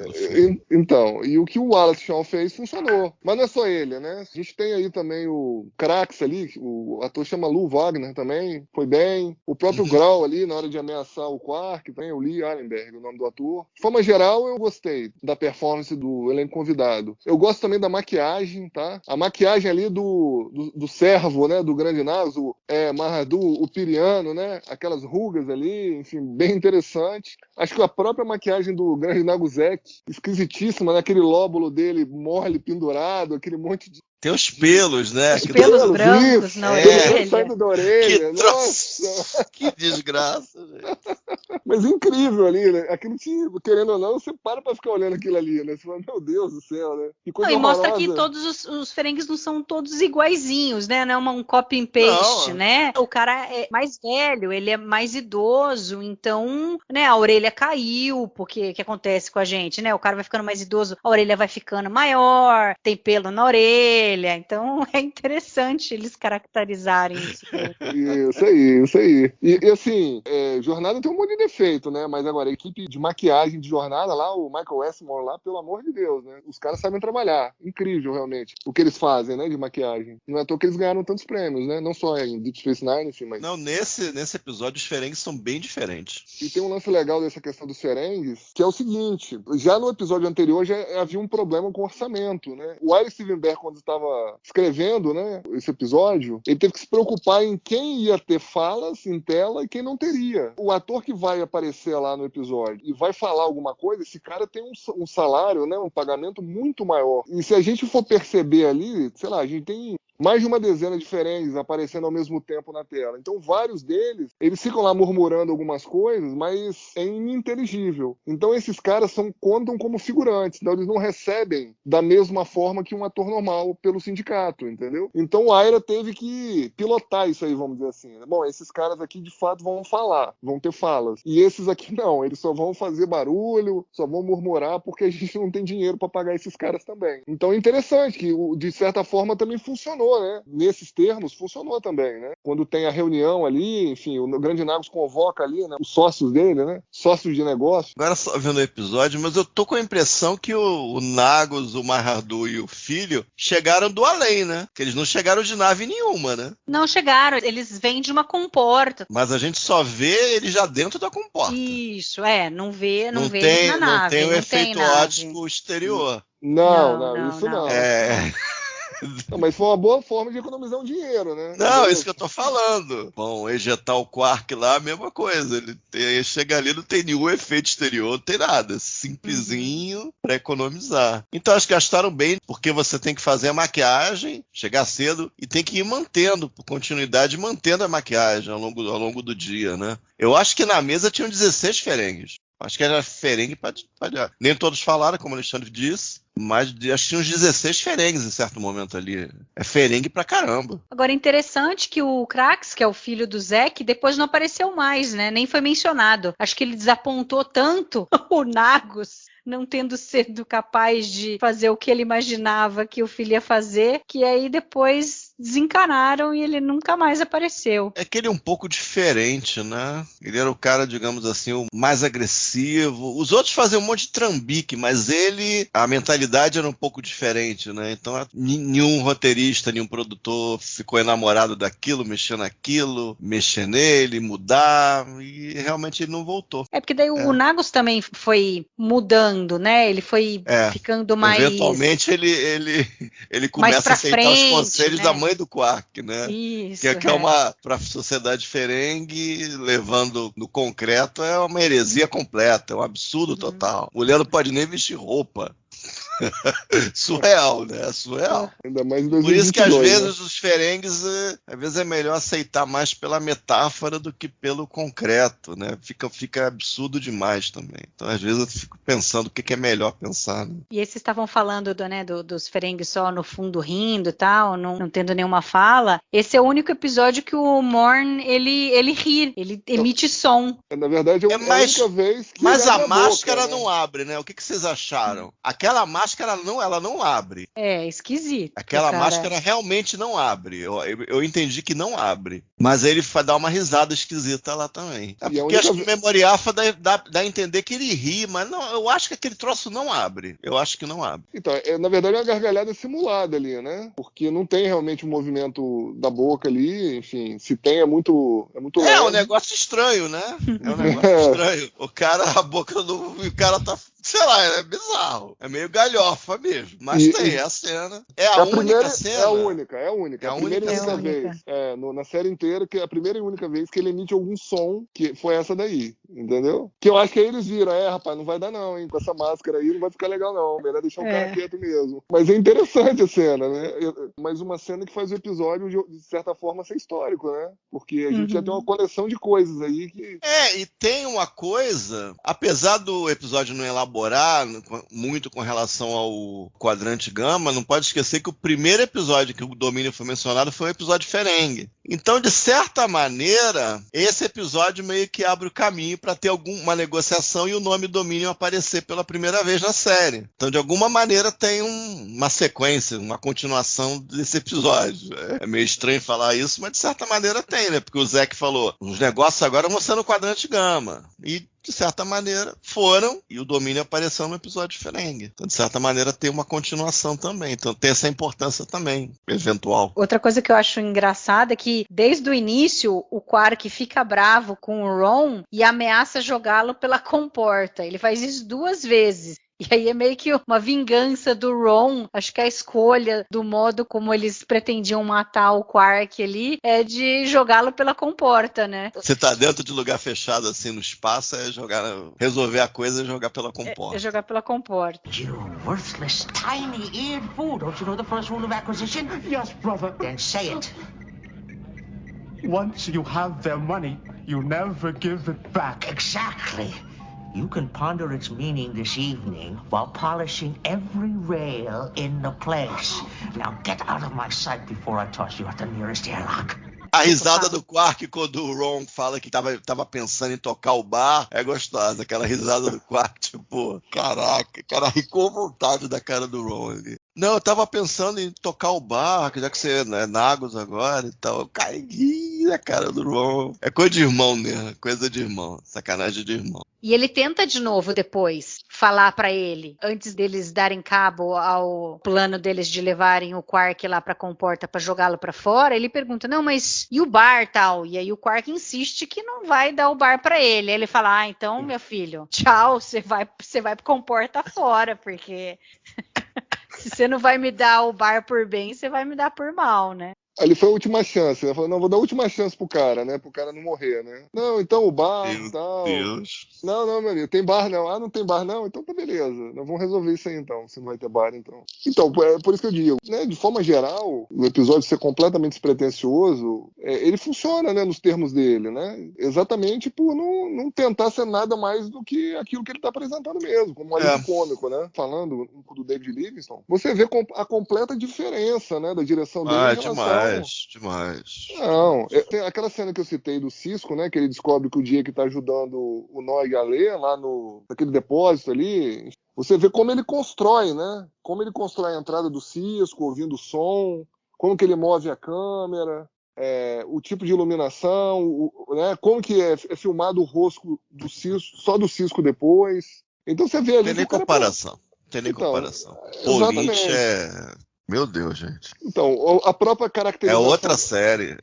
Então, e o que o Wallace Shawn fez funcionou. Mas não é só ele, né? A gente tem aí também o Krax ali, o ator chama Lou Wagner também, foi bem. O próprio Grau ali, na hora de ameaçar o Quark, também, o Lee Allenberg, o nome do ator. De forma geral, eu gostei da performance do elenco convidado. Eu gosto também da maquiagem, tá? A maquiagem ali do servo, né? Do Grande Nagus, o Marradu, o Piriano, né? Aquelas rugas ali, enfim, bem interessante. Acho que a própria maquiagem do Grande Nagusek, esquisitíssima, né? Aquele lóbulo dele mole, pendurado, aquele monte de... Tem os pelos, né? Os pelos brancos na orelha. Saindo da orelha. Que Nossa! Que desgraça, gente. Mas incrível ali, né? Aquilo querendo ou não, você para pra ficar olhando aquilo ali, né? Você fala, meu Deus do céu, né? Que coisa E mostra horrorosa. que todos os Ferengues não são todos iguaizinhos, né? Não é um copy and paste, Não. né? O cara é mais velho, ele é mais idoso, então, né, a orelha caiu, porque o que acontece com a gente, né? O cara vai ficando mais idoso, a orelha vai ficando maior, tem pelo na orelha, então é interessante eles caracterizarem isso. Isso aí. E assim, Jornada tem um monte de defeito, né? Mas agora, a equipe de maquiagem de Jornada lá, o Michael Westmore lá, pelo amor de Deus, né? Os caras sabem trabalhar. Incrível, realmente, o que eles fazem, né, de maquiagem. Não é à toa que eles ganharam tantos prêmios, né? Não só em Deep Space Nine, enfim, mas... Não, nesse episódio os Ferengues são bem diferentes. E tem um lance legal dessa questão dos Ferengues, que é o seguinte, já no episódio anterior já havia um problema com o orçamento, né? O Ira Stevenberg, quando estava escrevendo, né, esse episódio, ele teve que se preocupar em quem ia ter falas em tela e quem não teria. O ator que vai aparecer lá no episódio e vai falar alguma coisa, esse cara tem um salário, né, um pagamento muito maior. E se a gente for perceber ali, sei lá, a gente tem mais de uma dezena de Ferengues aparecendo ao mesmo tempo na tela. Então, vários deles, eles ficam lá murmurando algumas coisas, mas é ininteligível. Então, esses caras contam como figurantes. Então, eles não recebem da mesma forma que um ator normal pelo sindicato, entendeu? Então, o Ira teve que pilotar isso aí, vamos dizer assim. Bom, esses caras aqui, de fato, vão falar, vão ter falas. E esses aqui, não. Eles só vão fazer barulho, só vão murmurar, porque a gente não tem dinheiro para pagar esses caras também. Então, é interessante que, de certa forma, também funcionou, né? Nesses termos, funcionou também, né? Quando tem a reunião ali, enfim, o Grande Nagus convoca ali, né, os sócios dele, né? Sócios de negócio. Agora só vendo o episódio, mas eu tô com a impressão que o Nagus, o Marradu e o filho chegaram do além, né? Que eles não chegaram de nave nenhuma, né? Não chegaram, eles vêm de uma comporta. Mas a gente só vê eles já dentro da comporta. Isso, não vê eles na Não nave. tem o não efeito tem nave. óptico exterior. Não, isso não. Não, mas foi uma boa forma de economizar um dinheiro, né? Não, é isso que eu tô falando. Bom, ejetar o Quark lá, a mesma coisa. Ele chega ali, não tem nenhum efeito exterior, não tem nada. Simplesinho pra economizar. Então, acho que gastaram bem, porque você tem que fazer a maquiagem, chegar cedo, e tem que ir mantendo, por continuidade, mantendo a maquiagem ao longo do dia, né? Eu acho que na mesa tinham 16 Ferengues. Acho que era Ferengue pra... Nem todos falaram, como o Alexandre disse, mas acho que tinha uns 16 Ferengues em certo momento ali. É Ferengue pra caramba. Agora, interessante que o Krax, que é o filho do Zek, depois não apareceu mais, né? Nem foi mencionado. Acho que ele desapontou tanto o Nagus, não tendo sido capaz de fazer o que ele imaginava que o filho ia fazer, que aí depois desencanaram e ele nunca mais apareceu. É que ele é um pouco diferente, né? Ele era o cara, digamos assim, o mais agressivo. Os outros faziam um monte de trambique, mas ele, a mentalidade era um pouco diferente, né? Então, nenhum roteirista, nenhum produtor ficou enamorado daquilo, mexer naquilo, mexer nele, mudar, e realmente ele não voltou. É porque daí o Nagus também foi mudando, né? Ele foi ficando mais... Eventualmente ele começa a aceitar frente, os conselhos, né, da mãe do Quark, né? Isso, que é uma, para a sociedade Ferengue, levando no concreto, é uma heresia completa, é um absurdo total. Mulher não pode nem vestir roupa. Surreal, né? Surreal. Ainda mais em 2022, por isso que às vezes, né, os Ferengues, às vezes é melhor aceitar mais pela metáfora do que pelo concreto, né? Fica absurdo demais também. Então às vezes eu fico pensando o que é melhor pensar, né? E esses estavam falando dos Ferengues só no fundo rindo e tal, não tendo nenhuma fala. Esse é o único episódio que o Morn ele ri, ele emite som. Na verdade, é a única vez que mas ele abre a máscara boca, né? não abre, né? O que vocês acharam? Aquela aquela máscara, ela não abre. É, esquisito. Aquela cara. máscara realmente não abre. Eu entendi que não abre. Mas ele dá uma risada esquisita lá também. É porque acho que o Memory Alpha dá a entender que ele ri, mas não, eu acho que aquele troço não abre. Eu acho que não abre. Então, na verdade é uma gargalhada simulada ali, né? Porque não tem realmente o movimento da boca ali, enfim, se tem é muito leve. É um negócio estranho, né? É um negócio estranho. O cara tá, sei lá, é bizarro. É meio galhofa mesmo. Mas tem a cena. É a única cena. É a única. É a primeira e única única. vez. Na série inteira, que é a primeira e única vez que ele emite algum som, que foi essa daí, entendeu? Que eu acho que aí eles viram, rapaz, não vai dar não, hein? Com essa máscara aí não vai ficar legal não. Melhor deixar o cara quieto mesmo. Mas é interessante a cena, né? Mas uma cena que faz o episódio, de certa forma, ser histórico, né? Porque a gente já tem uma coleção de coisas aí que... E tem uma coisa, apesar do episódio não elaborar muito com relação ao Quadrante Gama, não pode esquecer que o primeiro episódio que o domínio foi mencionado foi o episódio Ferengue. Então, de certa maneira, esse episódio meio que abre o caminho para ter alguma negociação e o nome domínio aparecer pela primeira vez na série. Então, de alguma maneira, tem uma sequência, uma continuação desse episódio. É meio estranho falar isso, mas de certa maneira tem, né? Porque o Zack falou, os negócios agora vão ser no Quadrante Gama. E, de certa maneira, foram, e o domínio apareceu no episódio Ferengue. Então, de certa maneira, tem uma continuação também. Então, tem essa importância também, eventual. Outra coisa que eu acho engraçada é que, desde o início, o Quark fica bravo com o Ron e ameaça jogá-lo pela comporta. Ele faz isso 2 vezes. E aí é meio que uma vingança do Ron. Acho que a escolha do modo como eles pretendiam matar o Quark ali é de jogá-lo pela comporta, né? Você tá dentro de lugar fechado, assim, no espaço, resolver a coisa e jogar pela comporta. É jogar pela comporta. You worthless, tiny-eared fool. Don't you know the first rule of acquisition? Yes, brother. Then say it. Once you have their money, you never give it back. Exactly. You can ponder its meaning this evening while polishing every rail in the place. Now get out of my sight before I toss you at the nearest airlock. A risada do Quark quando o Ron fala que tava pensando em tocar o bar é gostosa. Aquela risada do Quark, tipo, caraca, cara, ri com vontade da cara do Ron ali. Não, eu tava pensando em tocar o bar, já que você é Nagus agora e tal. Cara, ri a cara do Ron. É coisa de irmão mesmo, coisa de irmão, sacanagem de irmão. E ele tenta de novo depois falar pra ele, antes deles darem cabo ao plano deles de levarem o Quark lá pra comporta pra jogá-lo pra fora, ele pergunta, não, mas e o bar tal? E aí o Quark insiste que não vai dar o bar pra ele. Aí ele fala, então, meu filho, tchau, você vai pro comporta fora, porque se você não vai me dar o bar por bem, você vai me dar por mal, né? Ali foi a última chance, né? Falou, não, vou dar a última chance pro cara, né? Pro cara não morrer, né? Não, então o bar e tal. Deus. Não, meu amigo, tem bar não. Ah, não tem bar não? Então tá beleza. Nós vamos resolver isso aí então, se não vai ter bar então. Então, é por isso que eu digo, né? De forma geral, o episódio ser completamente despretensioso, ele funciona, né? Nos termos dele, né? Exatamente por não tentar ser nada mais do que aquilo que ele tá apresentando mesmo, como um alívio cômico, né? Falando do David Livingston, você vê a completa diferença, né? Da direção dele em relação... Demais. Não, tem aquela cena que eu citei do Cisco, né? Que ele descobre que o Jake tá ajudando o Nog a ler lá naquele depósito ali. Você vê como ele constrói, né? Como ele constrói a entrada do Cisco, ouvindo o som, como que ele move a câmera, o tipo de iluminação, né? Como que é filmado o rosto do Cisco, só do Cisco depois. Então você vê ali... Tem nem comparação. O Lynch Meu Deus, gente. Então, a própria caracterização... É outra série.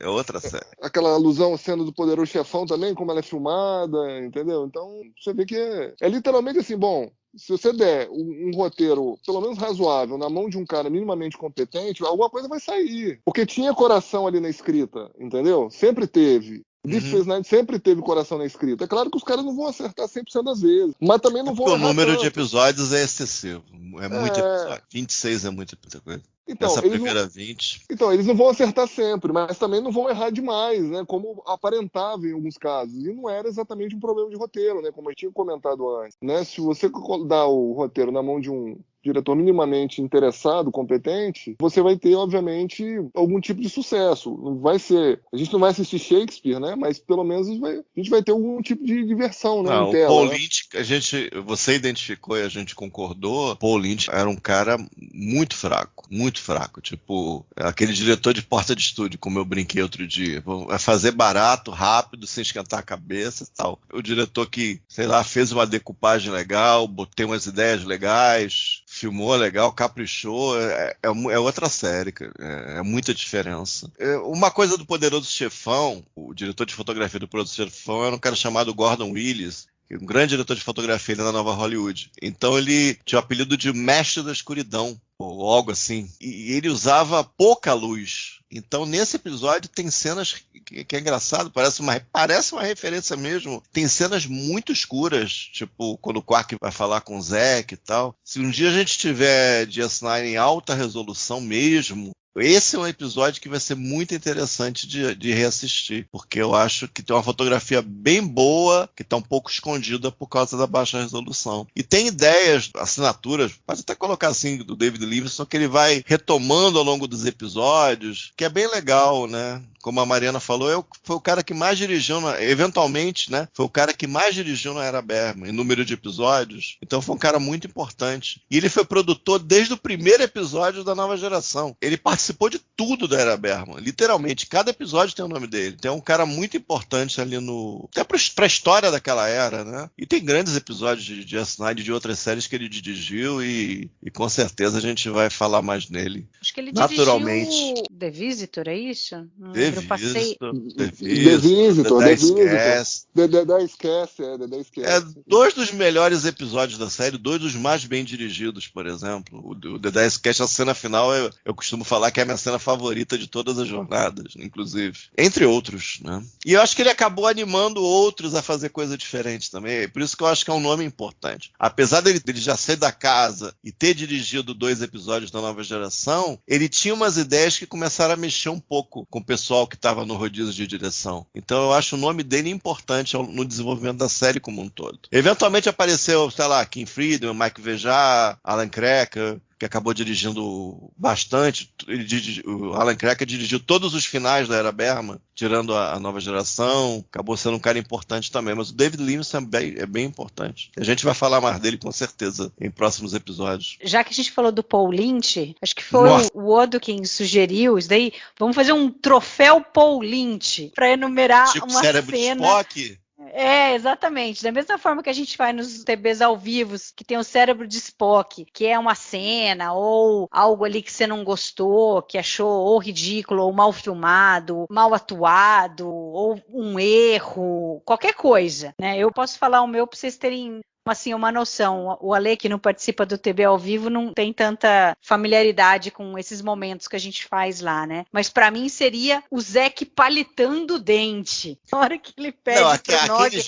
Aquela alusão à cena do Poderoso Chefão também, como ela é filmada, entendeu? Então, você vê que é literalmente assim, bom, se você der um roteiro, pelo menos razoável, na mão de um cara minimamente competente, alguma coisa vai sair. Porque tinha coração ali na escrita, entendeu? Sempre teve. Deep Space Nine sempre teve coração na escrita. É claro que os caras não vão acertar 100% das vezes, mas também não vão errar. O número tanto de episódios é excessivo. É muito episódio. 26 é muita coisa. Então, essa primeira 20. Então, eles não vão acertar sempre, mas também não vão errar demais, né? Como aparentava em alguns casos. E não era exatamente um problema de roteiro, né? Como eu tinha comentado antes. Né? Se você dá o roteiro na mão de um diretor minimamente interessado, competente, você vai ter, obviamente, algum tipo de sucesso. Não vai ser... A gente não vai assistir Shakespeare, né? Mas pelo menos a gente vai ter algum tipo de diversão, né? Não, em tela, o Paul né? Lynch, você identificou e a gente concordou, Paul Lynch era um cara muito fraco, tipo, aquele diretor de porta de estúdio, como eu brinquei outro dia, vai fazer barato, rápido, sem esquentar a cabeça e tal. O diretor que, sei lá, fez uma decupagem legal, botei umas ideias legais, filmou legal, caprichou, é outra série, cara. É muita diferença. Uma coisa do Poderoso Chefão, o diretor de fotografia do Poderoso Chefão era um cara chamado Gordon Willis, um grande diretor de fotografia na Nova Hollywood. Então ele tinha o apelido de Mestre da Escuridão, ou algo assim. E ele usava pouca luz. Então nesse episódio tem cenas que é engraçado, parece uma referência mesmo. Tem cenas muito escuras, tipo quando o Quark vai falar com o Zack e tal. Se um dia a gente tiver DS9 em alta resolução mesmo, esse é um episódio que vai ser muito interessante de reassistir, porque eu acho que tem uma fotografia bem boa, que está um pouco escondida por causa da baixa resolução. E tem ideias, assinaturas, pode até colocar assim, do David Levinson, que ele vai retomando ao longo dos episódios, que é bem legal, né? Como a Mariana falou, foi o cara que mais dirigiu, eventualmente, né? Foi o cara que mais dirigiu na Era Bergman, em número de episódios. Então foi um cara muito importante. E ele foi produtor desde o primeiro episódio da Nova Geração. Ele participou de tudo da Era Bergman, literalmente. Cada episódio tem o nome dele. Então é um cara muito importante ali até pra história daquela era, né? E tem grandes episódios de DS9 de outras séries que ele dirigiu e com certeza a gente vai falar mais nele. Acho que ele naturalmente. dirigiu The Visitor, é isso? Não The lembro, eu passei... Visitor. Dedé Esquece. Dois dos melhores episódios da série, dois dos mais bem dirigidos, por exemplo. O Dedé Esquece, a cena final, eu costumo falar que é a minha cena favorita de todas as jornadas, inclusive. Entre outros, né? E eu acho que ele acabou animando outros a fazer coisa diferente também. Por isso que eu acho que é um nome importante. Apesar dele já sair da casa e ter dirigido 2 episódios da Nova Geração, ele tinha umas ideias que começaram a mexer um pouco com o pessoal que estava no rodízio de direção. Então eu acho o nome dele importante no desenvolvimento da série como um todo. Eventualmente apareceu, sei lá, Kim Friedman, Mike Vejar, Alan Cracker, que acabou dirigindo bastante. O Alan Cracker dirigiu todos os finais da Era Bergman, tirando a Nova Geração. Acabou sendo um cara importante também. Mas o David Levinson é bem importante. A gente vai falar mais dele, com certeza, em próximos episódios. Já que a gente falou do Paul Lynch, acho que foi o Odo quem sugeriu isso daí. Vamos fazer um troféu Paul Lynch para enumerar tipo uma cérebro cena... de Spock? Exatamente. Da mesma forma que a gente faz nos TBs ao vivo, que tem o cérebro de Spock, que é uma cena ou algo ali que você não gostou, que achou ou ridículo, ou mal filmado, mal atuado, ou um erro, qualquer coisa, né? Eu posso falar o meu para vocês terem assim, uma noção. O Ale, que não participa do TB ao vivo, não tem tanta familiaridade com esses momentos que a gente faz lá, né? Mas pra mim seria o Zack palitando o dente. Na hora que ele pede pro Nog,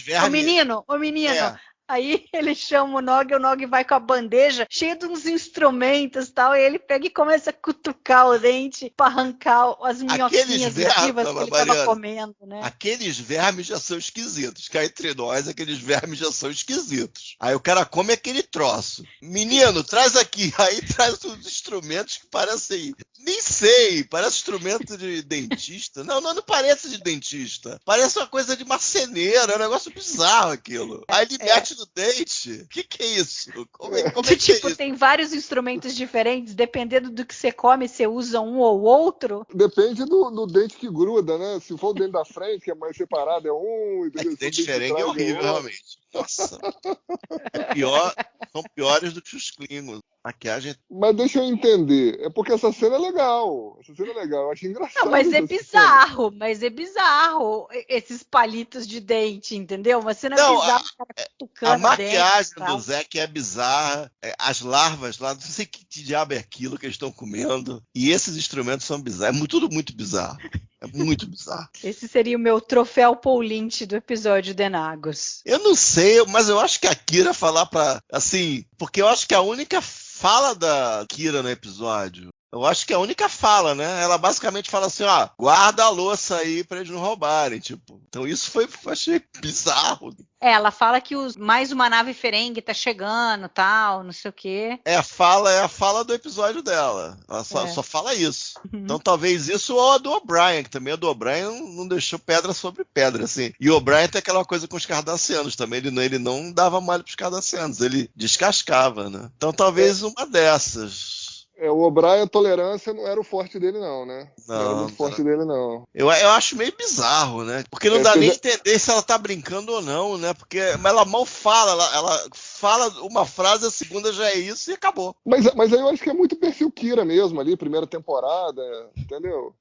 ô menino, aí ele chama o Nog vai com a bandeja cheia de uns instrumentos e tal, e ele pega e começa a cutucar o dente para arrancar as minhoquinhas vivas que ele estava comendo, né? Aqueles vermes já são esquisitos. Cá entre nós, aqueles vermes já são esquisitos. Aí o cara come aquele troço. Menino, traz aqui. Aí traz uns instrumentos que parecem... Nem sei, parece instrumento de dentista. Não parece de dentista. Parece uma coisa de marceneiro, é um negócio bizarro aquilo. Aí ele mete no dente. O que é isso? Como é que é isso? Tem vários instrumentos diferentes, dependendo do que você come, você usa um ou outro? Depende do dente que gruda, né? Se for o dente da frente, que é mais separado, é um... Dente diferente é horrível, realmente. Nossa. São piores do que os Klingons. Maquiagem. Mas deixa eu entender. É porque essa cena é legal. Eu acho engraçado. Não, mas é bizarro. Esses palitos de dente, entendeu? Uma cena bizarra. A maquiagem do Zack é bizarra. As larvas lá, não sei que diabo é aquilo que eles estão comendo. E esses instrumentos são bizarros. É tudo muito bizarro. É muito bizarro. Esse seria o meu troféu Paul Lynch do episódio Denagos. Eu não sei, mas eu acho que a Kira falar pra... Assim, porque eu acho que a única fala da Kira no episódio Eu acho que é a única fala, né? Ela basicamente fala assim, ó, guarda a louça aí pra eles não roubarem, tipo. Então isso achei bizarro. Ela fala que mais uma nave Ferengue tá chegando, tal, não sei o quê. É a fala do episódio dela. Ela só fala isso. Então talvez isso ou a do O'Brien, que também a do O'Brien não deixou pedra sobre pedra, assim. E o O'Brien tem aquela coisa com os cardassianos também, ele não dava malho pros cardassianos, ele descascava, né? Então talvez uma dessas. O O'Brien, a tolerância não era o forte dele, não, né? Não era muito forte dele, não. Eu acho meio bizarro, né? Porque não dá nem entender se ela tá brincando ou não, né? Porque ela mal fala, ela fala uma frase, a segunda já é isso e acabou. Mas aí eu acho que é muito perfil Kira mesmo ali, primeira temporada, entendeu?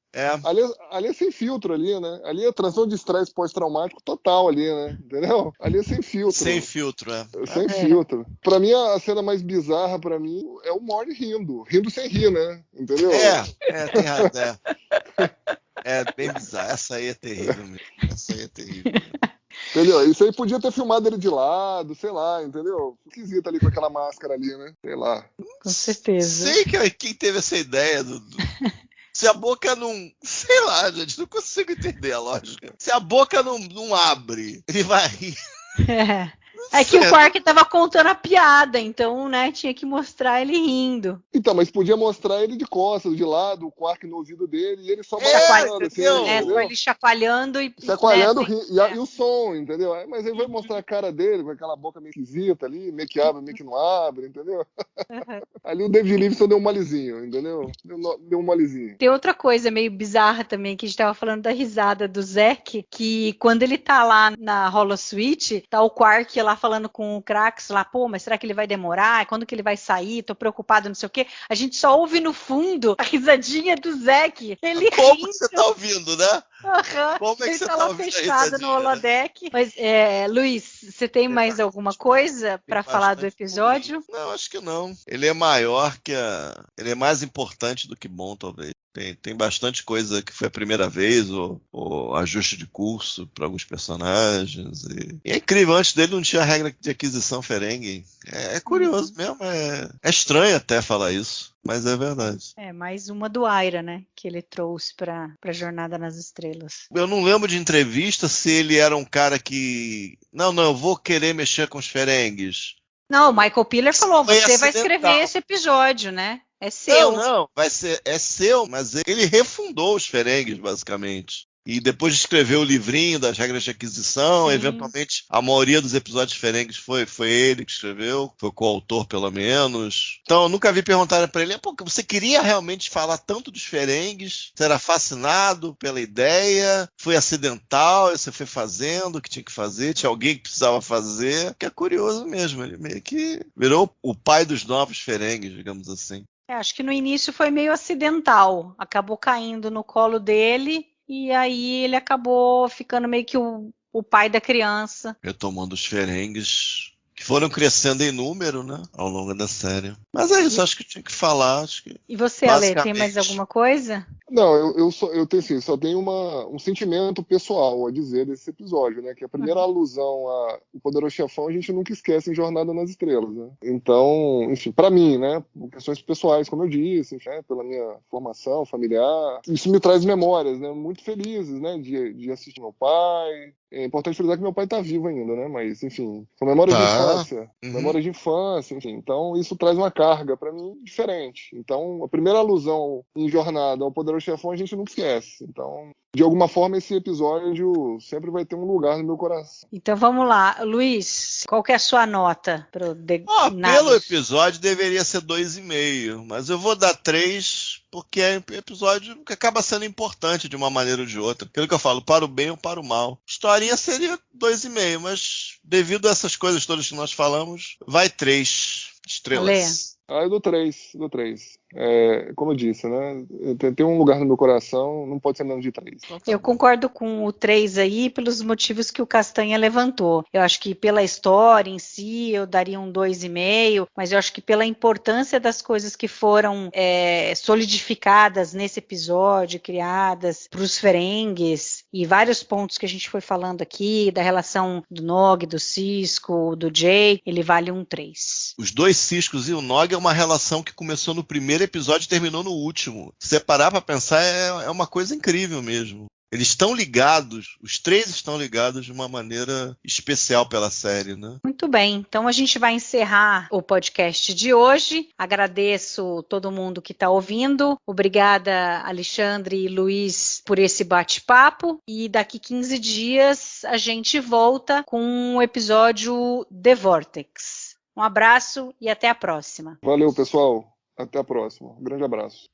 Ali é sem filtro ali, né? Ali é transição de estresse pós-traumático total ali, né? Entendeu? Ali é sem filtro. Sem filtro, Sem filtro. Pra mim, a cena mais bizarra pra mim é o Morty rindo. Rindo sem rir, né? Entendeu? Tem razão. É bem bizarro. Essa aí é terrível mesmo. Essa aí é terrível. Entendeu? Isso aí podia ter filmado ele de lado, sei lá, entendeu? Esquisito ali com aquela máscara ali, né? Sei lá. Com certeza. Sei quem teve essa ideia Se a boca não... Sei lá, gente, não consigo entender a lógica. Se a boca não abre, ele vai rir. É que o Quark tava contando a piada, então, né, tinha que mostrar ele rindo. Então, mas podia mostrar ele de costas, de lado, o Quark no ouvido dele, e ele só balançando, assim, só ele chacoalhando e... Chacoalhando e o som, entendeu? Mas aí vai mostrar a cara dele, com aquela boca meio esquisita ali, meio que abre, meio que não abre, entendeu? Ali o David Livingston deu um molezinho, entendeu? Deu um molezinho. Tem outra coisa meio bizarra também, que a gente tava falando da risada do Zack, que quando ele tá lá na Holosuite, tá o Quark lá falando com o Krax lá, pô, mas será que ele vai demorar? Quando que ele vai sair? Tô preocupado, não sei o quê. A gente só ouve no fundo a risadinha do Zack. Ele Como você tá ouvindo, né? Como é que você tá lá fechado no holodeck. Mas, Luiz, você tem mais alguma coisa para falar do episódio? Não, acho que não. Ele é maior que ele é mais importante do que bom, talvez. Tem bastante coisa que foi a primeira vez, ou ajuste de curso para alguns personagens. E é incrível, antes dele não tinha regra de aquisição Ferengue. É curioso mesmo, é estranho até falar isso, mas é verdade. Mais uma do Aira, né, que ele trouxe para Jornada nas Estrelas. Eu não lembro de entrevista se ele era um cara que... Não, eu vou querer mexer com os Ferengues. Não, o Michael Piller falou, você vai escrever esse episódio, né? É seu. Não, é seu, mas ele refundou os Ferengues, basicamente. E depois de escrever o livrinho das regras de aquisição, eventualmente a maioria dos episódios Ferengues foi ele que escreveu, foi coautor pelo menos. Então eu nunca vi perguntar para ele, pô, você queria realmente falar tanto dos Ferengues? Você era fascinado pela ideia? Foi acidental? Você foi fazendo o que tinha que fazer? Tinha alguém que precisava fazer? Que é curioso mesmo, ele meio que virou o pai dos novos Ferengues, digamos assim. Acho que no início foi meio acidental, acabou caindo no colo dele. E aí ele acabou ficando meio que o pai da criança. Retomando os Ferengues, que foram crescendo em número, né, ao longo da série. Mas é isso, acho que tinha que falar. E você, Ale, tem mais alguma coisa? Não, eu tenho assim, só tenho um sentimento pessoal a dizer desse episódio, né? Que a primeira alusão ao Poderoso Chefão a gente nunca esquece em Jornada nas Estrelas, né? Então, enfim, pra mim, né? Por questões pessoais, como eu disse, enfim, pela minha formação familiar, isso me traz memórias, né? Muito felizes, né? De assistir meu pai. É importante frisar que meu pai tá vivo ainda, né? Mas, enfim, são memórias de infância. Memórias de infância, enfim. Então, isso traz uma carga pra mim diferente. Então, a primeira alusão em Jornada ao Poderoso Chefão a gente não esquece. Então, de alguma forma, esse episódio sempre vai ter um lugar no meu coração. Então vamos lá. Luiz, qual que é a sua nota pro pelo episódio deveria ser 2,5, mas eu vou dar 3 porque é um episódio que acaba sendo importante de uma maneira ou de outra. Aquilo que eu falo, para o bem ou para o mal. Historinha seria 2,5, mas devido a essas coisas todas que nós falamos, vai 3 estrelas. Eu dou 3. Como eu disse, né? Tem um lugar no meu coração, não pode ser menos de 3. Eu concordo com o 3 aí, pelos motivos que o Castanha levantou. Eu acho que pela história em si, eu daria um 2,5, mas eu acho que pela importância das coisas que foram solidificadas nesse episódio, criadas para os Ferengues, e vários pontos que a gente foi falando aqui, da relação do Nog, do Sisko, do Jake, ele vale um 3. Os dois Siskos e o Nog é uma relação que começou no primeiro primeiro episódio terminou no último. Se você parar pra pensar, é uma coisa incrível mesmo. Eles estão ligados, os três estão ligados de uma maneira especial pela série, né? Muito bem, então a gente vai encerrar o podcast de hoje. Agradeço todo mundo que está ouvindo. Obrigada, Alexandre e Luiz, por esse bate-papo. E daqui 15 dias a gente volta com um episódio The Vortex. Um abraço e até a próxima. Valeu, pessoal. Até a próxima. Um grande abraço.